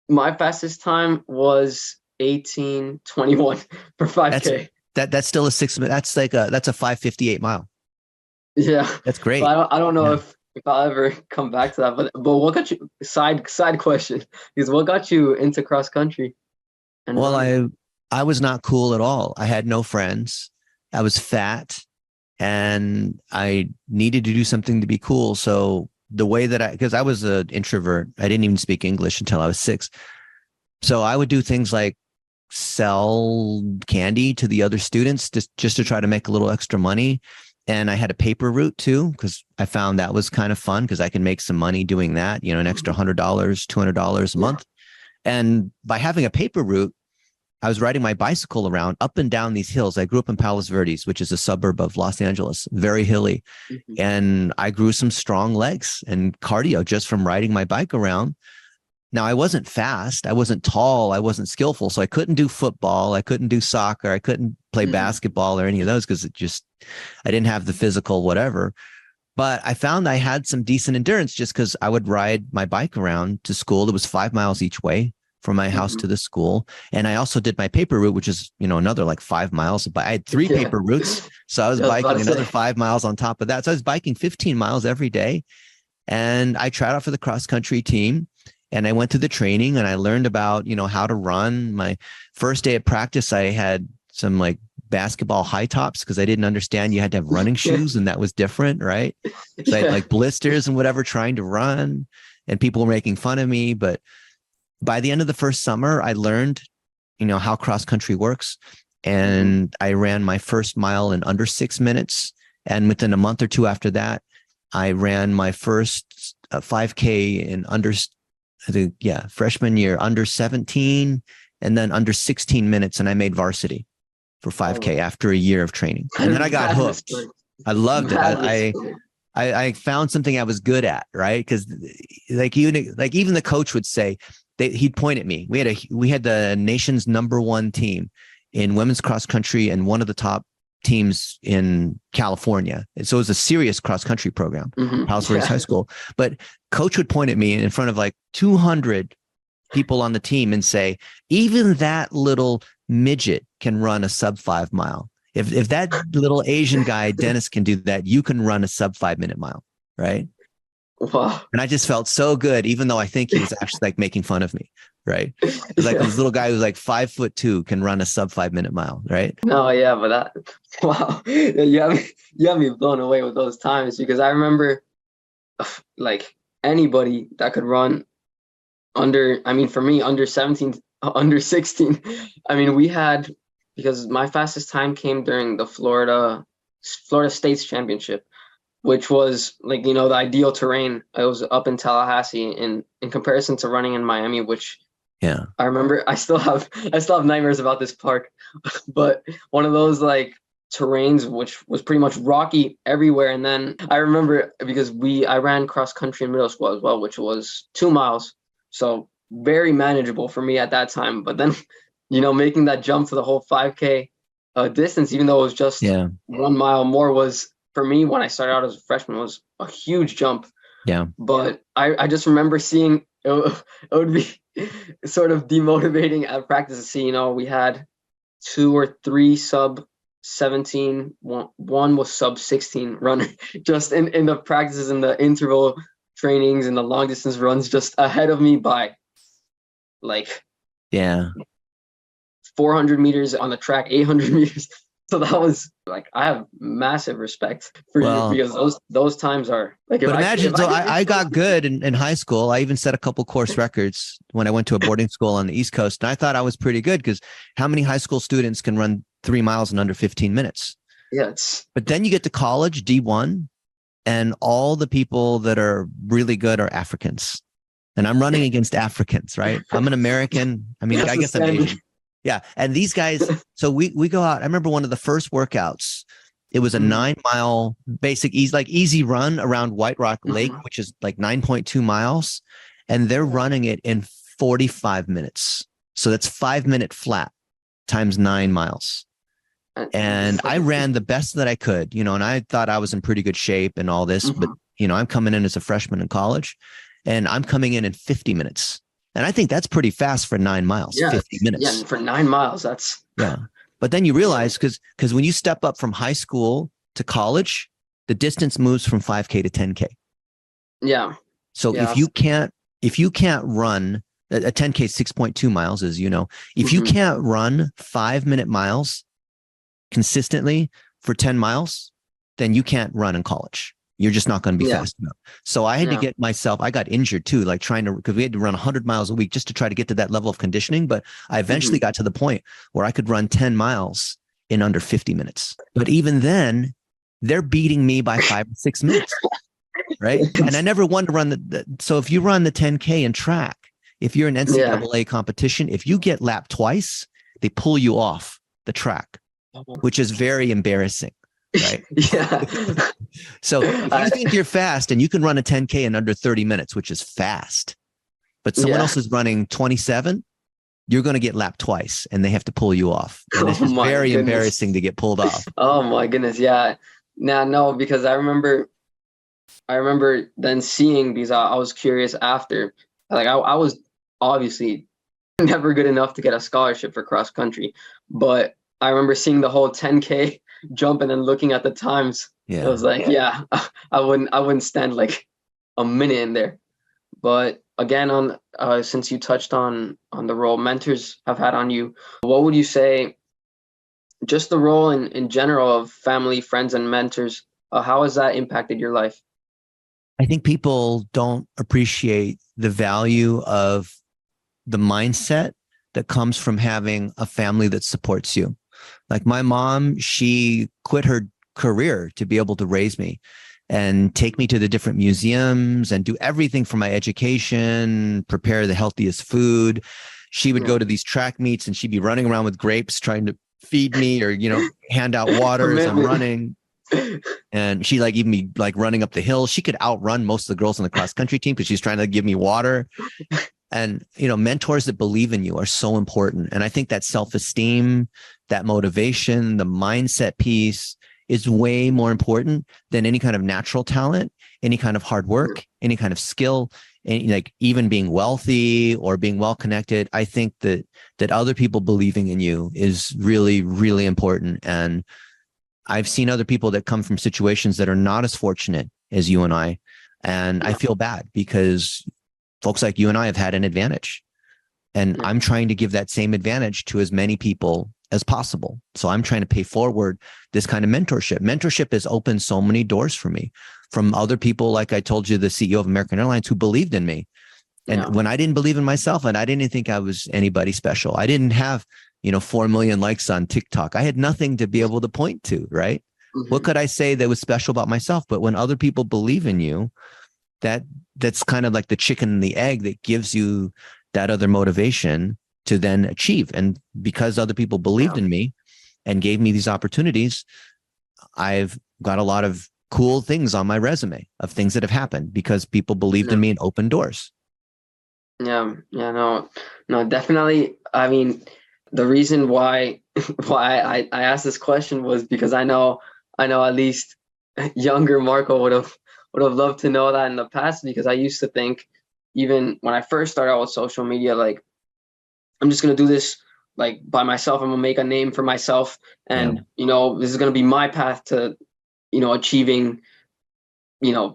my fastest time was 18:21 for 5K. That's still a 6 minute. That's like that's a 5:58 mile. Yeah, that's great. So I don't know if I'll ever come back to that. But what got you, side question, is what got you into cross country? Well, I was not cool at all. I had no friends. I was fat, and I needed to do something to be cool. So the way that because I was an introvert, I didn't even speak English until I was 6. So I would do things like sell candy to the other students just to try to make a little extra money. And I had a paper route too, because I found that was kind of fun, because I can make some money doing that, an extra $100, $200 a month. And by having a paper route, I was riding my bicycle around up and down these hills. I grew up in Palos Verdes, which is a suburb of Los Angeles, very hilly. And I grew some strong legs and cardio just from riding my bike around. Now, I wasn't fast, I wasn't tall, I wasn't skillful, so I couldn't do football, I couldn't do soccer, I couldn't play basketball or any of those, because I didn't have the physical whatever. But I found I had some decent endurance just because I would ride my bike around to school. It was 5 miles each way from my house to the school. And I also did my paper route, which is, another like 5 miles. But I had 3 paper routes. So I was biking another 5 miles on top of that. So I was biking 15 miles every day. And I tried out for the cross country team. And I went to the training and I learned about, how to run. My first day of practice, I had some like basketball high tops, because I didn't understand you had to have running shoes, and that was different, right? So I had like blisters and whatever trying to run, and people were making fun of me. But by the end of the first summer, I learned, how cross country works. And I ran my first mile in under 6 minutes. And within a month or 2 after that, I ran my first 5K in under I think, yeah, freshman year, under 17 and then under 16 minutes. And I made varsity for 5K after a year of training. And then I got Mad hooked. respect. I loved it. Mad respect. I found something I was good at, right? Because even the coach would say, he'd point at me. We had the nation's #1 team in women's cross country and one of the top teams in California. And so it was a serious cross country program, Palos Verdes High School. But coach would point at me in front of like 200 people on the team and say, even that little midget can run a sub 5 mile. If that little Asian guy, Dennis, can do that, you can run a sub 5 minute mile. Right. Wow. And I just felt so good, even though I think he was actually like making fun of me. Right. It's like this little guy who's like 5'2" can run a sub 5 minute mile. Right. No, yeah, but wow. You have me blown away with those times, because I remember like anybody that could run for me, under 17, under 16. I mean, we had, because my fastest time came during the Florida States Championship, which was like, the ideal terrain. It was up in Tallahassee in comparison to running in Miami, which I remember I still have nightmares about this park, but one of those like terrains which was pretty much rocky everywhere. And then I remember, because I ran cross country in middle school as well, which was 2 miles. So very manageable for me at that time. But then, making that jump for the whole 5K distance, even though it was just 1 mile more, was, for me, when I started out as a freshman, was a huge jump. Yeah. But I just remember seeing it would be sort of demotivating at practice to see, we had 2 or 3 sub 17, one was sub 16 runner just in the practices and the interval trainings and the long distance runs, just ahead of me by like 400 meters on the track, 800 meters. So that was like, I have massive respect for you, because those times are like, but imagine, I got good in high school. I even set a couple course records when I went to a boarding school on the East Coast. And I thought I was pretty good, because how many high school students can run 3 miles in under 15 minutes? Yeah. But then you get to college, D1, and all the people that are really good are Africans. And I'm running against Africans, right? I'm an American. I mean, I guess I'm Asian. Yeah. And these guys, so we go out. I remember one of the first workouts, it was a 9 mile basic, easy run around White Rock Lake, which is like 9.2 miles. And they're running it in 45 minutes. So that's 5 minute flat times 9 miles. And I ran the best that I could, and I thought I was in pretty good shape and all this, but I'm coming in as a freshman in college, and I'm coming in 50 minutes. And I think that's pretty fast for 9 miles, 50 minutes. Yeah, for 9 miles, that's... Yeah. But then you realize, because when you step up from high school to college, the distance moves from 5K to 10K. Yeah. So if you can't run, a 10K is 6.2 miles, as you know, if you can't run 5 minute miles consistently for 10 miles, then you can't run in college. You're just not going to be fast enough. So I had to get myself, I got injured too, like because we had to run 100 miles a week just to try to get to that level of conditioning. But I eventually got to the point where I could run 10 miles in under 50 minutes. But even then, they're beating me by 5 or 6 minutes. Right. And I never wanted to run so if you run the 10K in track, if you're in NCAA competition, if you get lapped twice, they pull you off the track, which is very embarrassing. Right. Yeah. So if you think you're fast and you can run a 10K in under 30 minutes, which is fast, but someone else is running 27, you're going to get lapped twice and they have to pull you off. And it's just very embarrassing to get pulled off. Oh my goodness. Yeah. No, because I remember then seeing, because I was curious after, like I was obviously never good enough to get a scholarship for cross country, but I remember seeing the whole 10K jump and then looking at the times. I was like, I wouldn't stand like a minute in there. But again, since you touched on the role mentors have had on you, what would you say, just the role in general of family, friends, and mentors, how has that impacted your life? I think people don't appreciate the value of the mindset that comes from having a family that supports you. Like my mom, she quit her career to be able to raise me. and take me to the different museums and do everything for my education, prepare the healthiest food. She would go to these track meets and she'd be running around with grapes trying to feed me or, hand out water as I'm running. And she like even be like running up the hill. She could outrun most of the girls on the cross country team because she's trying to give me water. And, mentors that believe in you are so important. And I think that self-esteem, that motivation, the mindset piece is way more important than any kind of natural talent, any kind of hard work, any kind of skill, and like even being wealthy or being well connected. I think that other people believing in you is really, really important. And I've seen other people that come from situations that are not as fortunate as you and I. And I feel bad because folks like you and I have had an advantage. And I'm trying to give that same advantage to as many people as possible. So I'm trying to pay forward this kind of mentorship. Mentorship has opened so many doors for me from other people, like I told you, the CEO of American Airlines, who believed in me. And when I didn't believe in myself and I didn't think I was anybody special, I didn't have, 4 million likes on TikTok. I had nothing to be able to point to, right? What could I say that was special about myself? But when other people believe in you, that's kind of like the chicken and the egg that gives you that other motivation to then achieve. And because other people believed in me and gave me these opportunities, I've got a lot of cool things on my resume of things that have happened because people believed in me and opened doors. No, definitely. I mean, the reason why I asked this question was because I know at least younger Marco would have loved to know that in the past, because I used to think, even when I first started out with social media, like, I'm just going to do this like by myself. I'm going to make a name for myself. And, this is going to be my path to, achieving,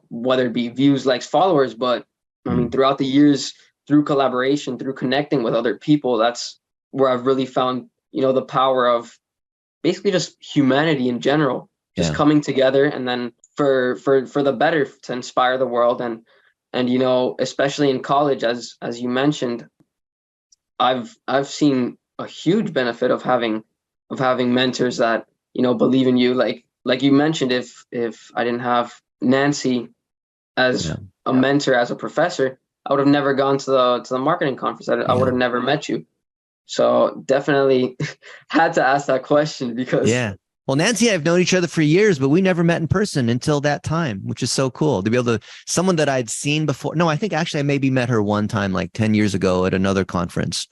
whether it be views, likes, followers. But I mean, throughout the years, through collaboration, through connecting with other people, that's where I've really found, the power of basically just humanity in general, just coming together, and then for the better, to inspire the world. And especially in college, as you mentioned, I've seen a huge benefit of having mentors that, believe in you. Like you mentioned, if I didn't have Nancy as a mentor, as a professor, I would have never gone to the marketing conference. I would have never met you. So definitely had to ask that question because well, Nancy and I have known each other for years, but we never met in person until that time, which is so cool to be able to, someone that I'd seen before. No, I think actually I maybe met her one time, like 10 years ago at another conference,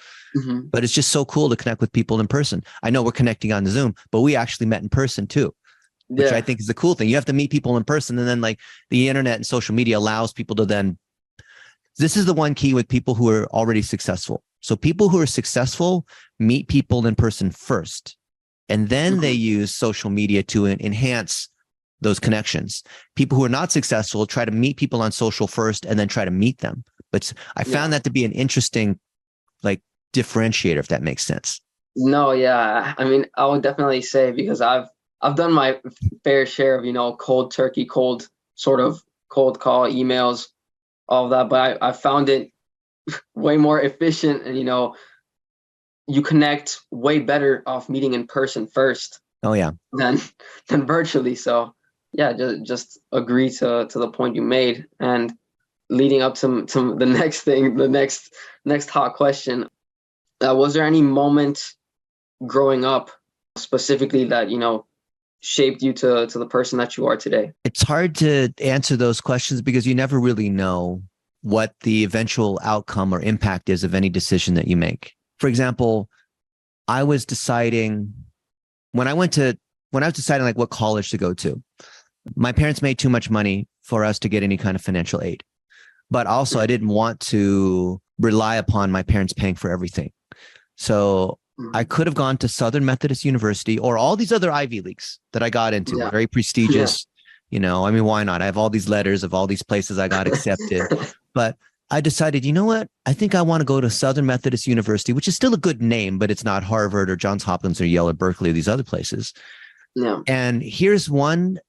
but it's just so cool to connect with people in person. I know we're connecting on Zoom, but we actually met in person too, which I think is the cool thing. You have to meet people in person, and then like the internet and social media allows people to then, this is the one key with people who are already successful. So people who are successful meet people in person first. And then they use social media to enhance those connections. People who are not successful try to meet people on social first and then try to meet them. But I found that to be an interesting, like, differentiator, if that makes sense. No, I mean, I would definitely say, because I've done my fair share of, cold turkey, cold call emails, all of that. But I found it way more efficient, and, you connect way better off meeting in person first. Than virtually. So just agree to the point you made. And leading up to the next thing, the next hot question, was there any moment growing up specifically that shaped you to the person that you are today? It's hard to answer those questions because you never really know what the eventual outcome or impact is of any decision that you make. For example, I was deciding when I was deciding like what college to go to. My parents made too much money for us to get any kind of financial aid, but also I didn't want to rely upon my parents paying for everything. So I could have gone to Southern Methodist University or all these other Ivy Leagues that I got into, very prestigious. I mean, why not? I have all these letters of all these places I got accepted, but I decided, you know what? I think I want to go to Southern Methodist University, which is still a good name, but it's not Harvard or Johns Hopkins or Yale or Berkeley or these other places. And here's one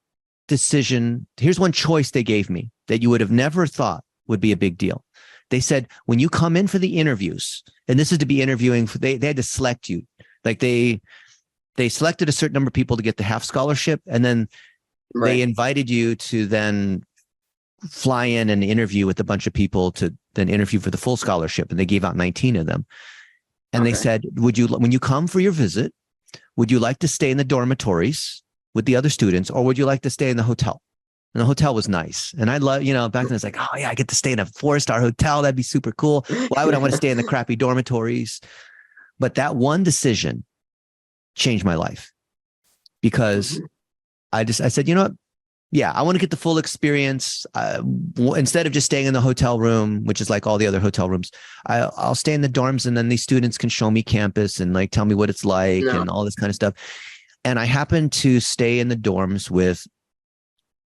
decision. Here's one choice they gave me that you would have never thought would be a big deal. They said, when you come in for the interviews, and this is to be interviewing, they had to select you. Like they selected a certain number of people to get the half scholarship. And then they Right. invited you to then fly in and interview with a bunch of people to then interview for the full scholarship. And they gave out 19 of them. And they Okay. said, when you come for your visit, would you like to stay in the dormitories with the other students, or would you like to stay in the hotel? And the hotel was nice. And I love, back then it's like, oh yeah, I get to stay in a 4-star hotel. That'd be super cool. Why would I want to stay in the crappy dormitories? But that one decision changed my life, because I said, you know what? Yeah, I want to get the full experience. Instead of just staying in the hotel room, which is like all the other hotel rooms, I'll stay in the dorms, and then these students can show me campus and like tell me what it's like No. and all this kind of stuff. And I happened to stay in the dorms with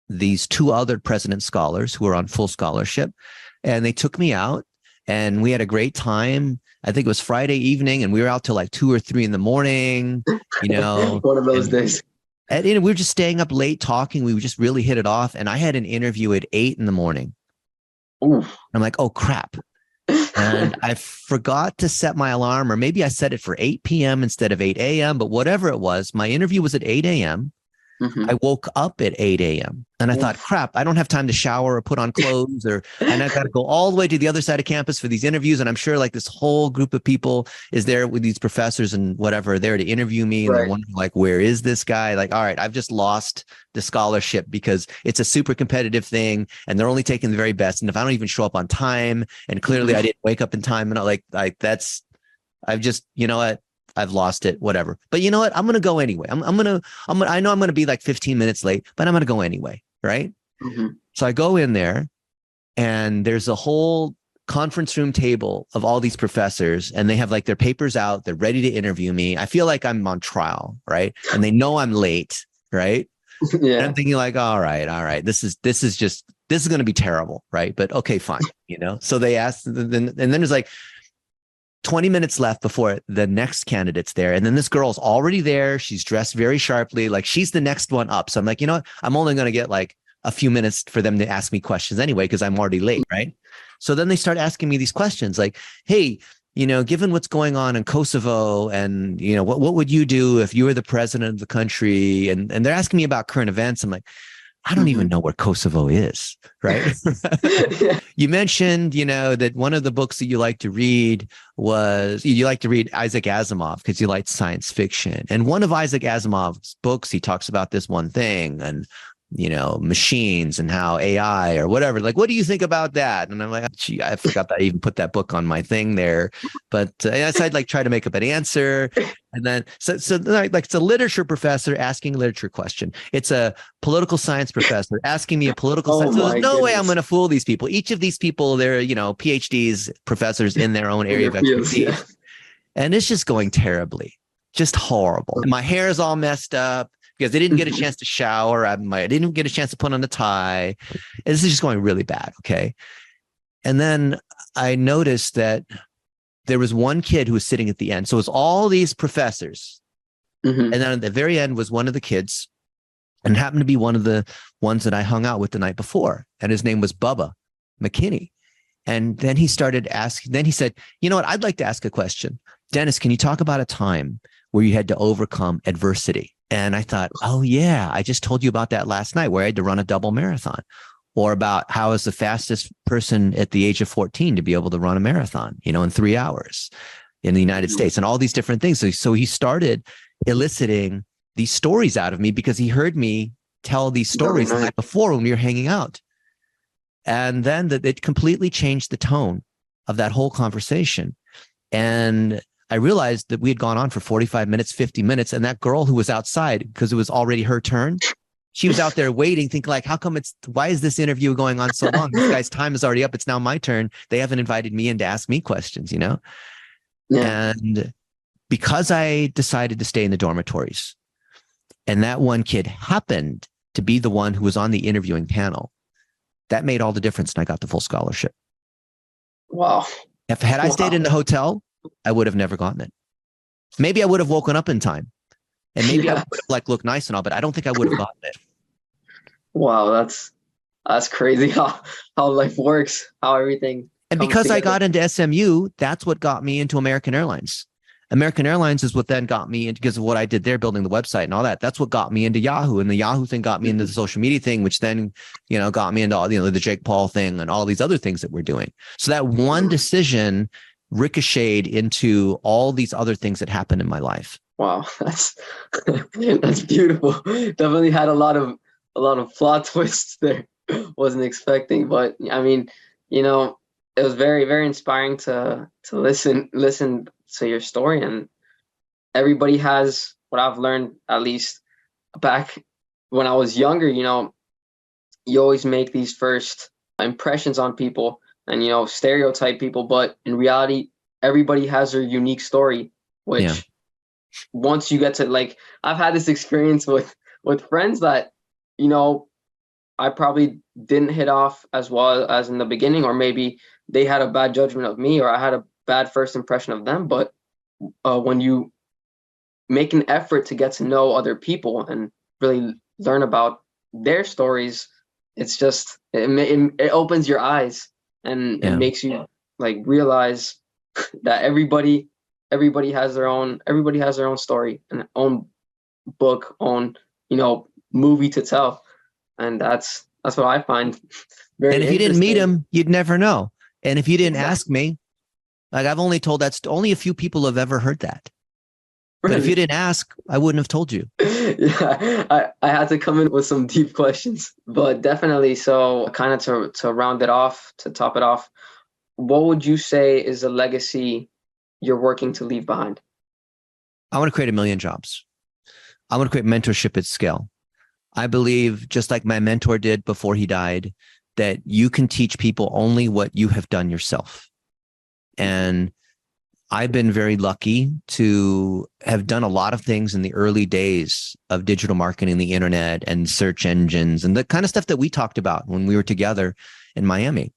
these 2 other President scholars who were on full scholarship, and they took me out and we had a great time. I think it was Friday evening, and we were out till like 2 or 3 in the morning, One of those days. And we were just staying up late talking. We just really hit it off. And I had an interview at 8 in the morning. Oof. I'm like, oh crap. And I forgot to set my alarm, or maybe I set it for 8 p.m. instead of 8 a.m. But whatever it was, my interview was at 8 a.m. I woke up at 8 a.m. and I thought, crap, I don't have time to shower or put on clothes, and I got to go all the way to the other side of campus for these interviews. And I'm sure like this whole group of people is there with these professors and whatever, there to interview me. And they're wondering like, where is this guy? Like, all right, I've just lost the scholarship because it's a super competitive thing and they're only taking the very best. And if I don't even show up on time, and clearly I didn't wake up in time, and I've just, what? I've lost it, whatever. But you know what? I'm going to go anyway. I know I'm going to be like 15 minutes late, but I'm going to go anyway. Right. So I go in there, and there's a whole conference room table of all these professors, and they have like their papers out. They're ready to interview me. I feel like I'm on trial. Right. And they know I'm late. Right. Yeah. And I'm thinking like, all right. This is going to be terrible. Right. But okay, fine. So they asked, and then there's like 20 minutes left before the next candidate's there. And then this girl's already there. She's dressed very sharply. Like she's the next one up. So I'm like, you know what? I'm only going to get like a few minutes for them to ask me questions anyway, because I'm already late. Right. So then they start asking me these questions like, hey, given what's going on in Kosovo, and, what would you do if you were the president of the country? And they're asking me about current events. I'm like, I don't even know where Kosovo is, right? Yeah. You mentioned, that one of the books that you like to read was, you like to read Isaac Asimov because you like science fiction. And one of Isaac Asimov's books, he talks about this one thing, and, machines and how AI or whatever, like, what do you think about that? And I'm like, gee, I forgot that I even put that book on my thing there. But yes, I'd like try to make up an answer. And then, so like it's a literature professor asking a literature question. It's a political science professor asking me a political science. So there's no way I'm going to fool these people. Each of these people, they're, PhDs, professors in their own area of expertise. Yeah. And it's just going terribly, just horrible. And my hair is all messed up because they didn't get a chance to shower. I didn't get a chance to put on a tie. And this is just going really bad. Okay. And then I noticed that there was one kid who was sitting at the end. So it was all these professors. And then at the very end was one of the kids, and happened to be one of the ones that I hung out with the night before. And his name was Bubba McKinney. And then he started asking, then he said, you know what? I'd like to ask a question. Dennis, can you talk about a time where you had to overcome adversity? And I thought, oh yeah, I just told you about that last night where I had to run a double marathon. Or about how I was the fastest person at the age of 14 to be able to run a marathon, in 3 hours in the United States, and all these different things. So he started eliciting these stories out of me because he heard me tell these stories the night before when we were hanging out. And then it completely changed the tone of that whole conversation. And I realized that we had gone on for 45 minutes, 50 minutes. And that girl who was outside, because it was already her turn, she was out there waiting, thinking like, why is this interview going on so long? This guy's time is already up. It's now my turn. They haven't invited me in to ask me questions, Yeah. And because I decided to stay in the dormitories, and that one kid happened to be the one who was on the interviewing panel, that made all the difference. And I got the full scholarship. Wow. Had I stayed in the hotel, I would have never gotten it. Maybe I would have woken up in time, and maybe I would have looked nice and all, but I don't think I would have gotten it. Wow, that's crazy how life works, how everything. And because I got into SMU, that's what got me into American Airlines. American Airlines is what then got me into, because of what I did there, building the website and all that. That's what got me into Yahoo, and the Yahoo thing got me into the social media thing, which then, got me into all, the Jake Paul thing and all these other things that we're doing. So that one decision ricocheted into all these other things that happened in my life. Wow, that's beautiful. Definitely had a lot of plot twists there. Wasn't expecting, but I mean, it was very, very inspiring to listen to your story. And everybody has, what I've learned, at least back when I was younger, you always make these first impressions on people and stereotype people, but in reality, everybody has their unique story, which once you get to, like, I've had this experience with friends that, I probably didn't hit off as well as in the beginning, or maybe they had a bad judgment of me, or I had a bad first impression of them. But when you make an effort to get to know other people and really learn about their stories, it's just, it opens your eyes, and it makes you like realize that everybody has their own story and own book, own movie to tell. And that's what I find very And if you didn't meet him, you'd never know. And if you didn't ask me, like, I've only told only a few people have ever heard that. But if you didn't ask, I wouldn't have told you. Yeah, I had to come in with some deep questions, but definitely. So kind of to round it off, to top it off, what would you say is a legacy you're working to leave behind? I want to create 1 million jobs. I want to create mentorship at scale. I believe, just like my mentor did before he died, that you can teach people only what you have done yourself. And I've been very lucky to have done a lot of things in the early days of digital marketing, the internet and search engines, and the kind of stuff that we talked about when we were together in Miami.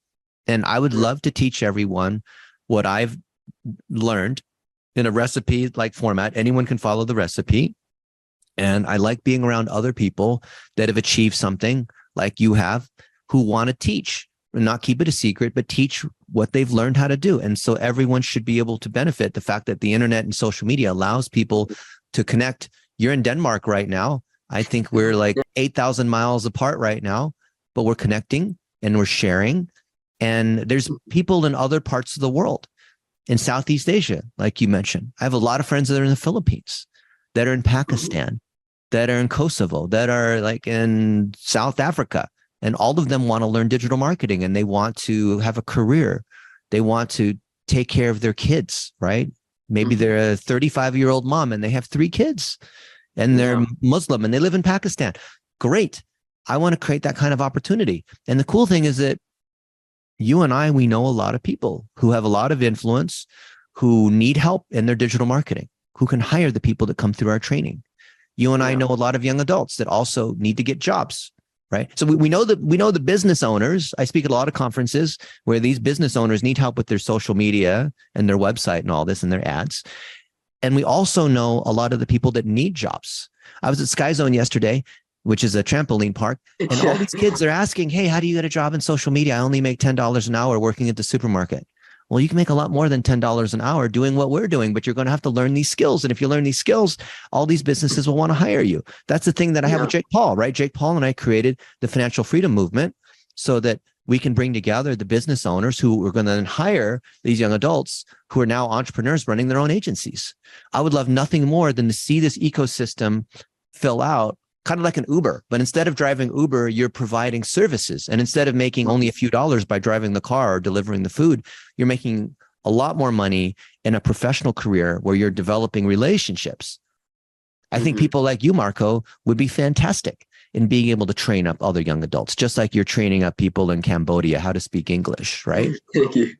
And I would love to teach everyone what I've learned in a recipe-like format. Anyone can follow the recipe. And I like being around other people that have achieved something like you have, who want to teach and not keep it a secret, but teach what they've learned how to do. And so everyone should be able to benefit. The fact that the internet and social media allows people to connect. You're in Denmark right now. I think we're like 8,000 miles apart right now, but we're connecting and we're sharing. And there's people in other parts of the world, in Southeast Asia, like you mentioned. I have a lot of friends that are in the Philippines, that are in Pakistan, that are in Kosovo, that are like in South Africa. And all of them want to learn digital marketing, and they want to have a career. They want to take care of their kids, right? Maybe they're a 35-year-old mom and they have 3 kids and they're Muslim and they live in Pakistan. Great. I want to create that kind of opportunity. And the cool thing is that you and I, we know a lot of people who have a lot of influence, who need help in their digital marketing, who can hire the people that come through our training. You and I know a lot of young adults that also need to get jobs, right? So we know the business owners. I speak at a lot of conferences where these business owners need help with their social media and their website and all this and their ads. And we also know a lot of the people that need jobs. I was at Sky Zone yesterday, which is a trampoline park, and all these kids are asking, hey, how do you get a job in social media? I only make $10 an hour working at the supermarket. Well, you can make a lot more than $10 an hour doing what we're doing, but you're going to have to learn these skills. And if you learn these skills, all these businesses will want to hire you. That's the thing that I have with Jake Paul, right? Jake Paul and I created the financial freedom movement so that we can bring together the business owners who are going to then hire these young adults who are now entrepreneurs running their own agencies. I would love nothing more than to see this ecosystem fill out, kind of like an Uber, but instead of driving Uber, you're providing services. And instead of making only a few dollars by driving the car or delivering the food, you're making a lot more money in a professional career where you're developing relationships. I think people like you, Marco, would be fantastic in being able to train up other young adults, just like you're training up people in Cambodia how to speak English, right? Thank you.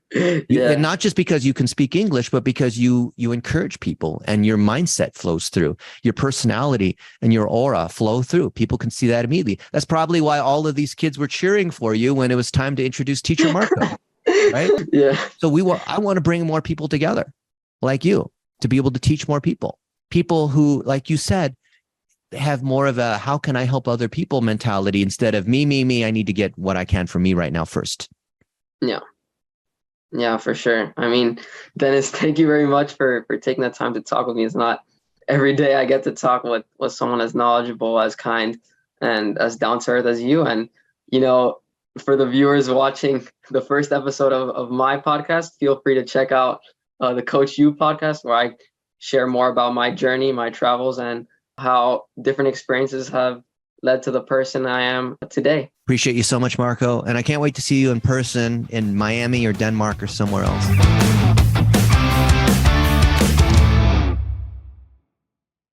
Yeah. And not just because you can speak English, but because you encourage people and your mindset flows through, your personality and your aura flow through. People can see that immediately. That's probably why all of these kids were cheering for you when it was time to introduce Teacher Marco, right? Yeah. So I want to bring more people together like you to be able to teach more people who, like you said, have more of a how can I help other people mentality instead of me, I need to get what I can for me right now first. Yeah. Yeah, for sure. I mean, Dennis, thank you very much for taking the time to talk with me. It's not every day I get to talk with someone as knowledgeable, as kind, and as down to earth as you. And, you know, for the viewers watching the first episode of my podcast, feel free to check out the Coach You podcast, where I share more about my journey, my travels, and how different experiences have led to the person I am today. Appreciate you so much, Marco. And I can't wait to see you in person in Miami or Denmark or somewhere else.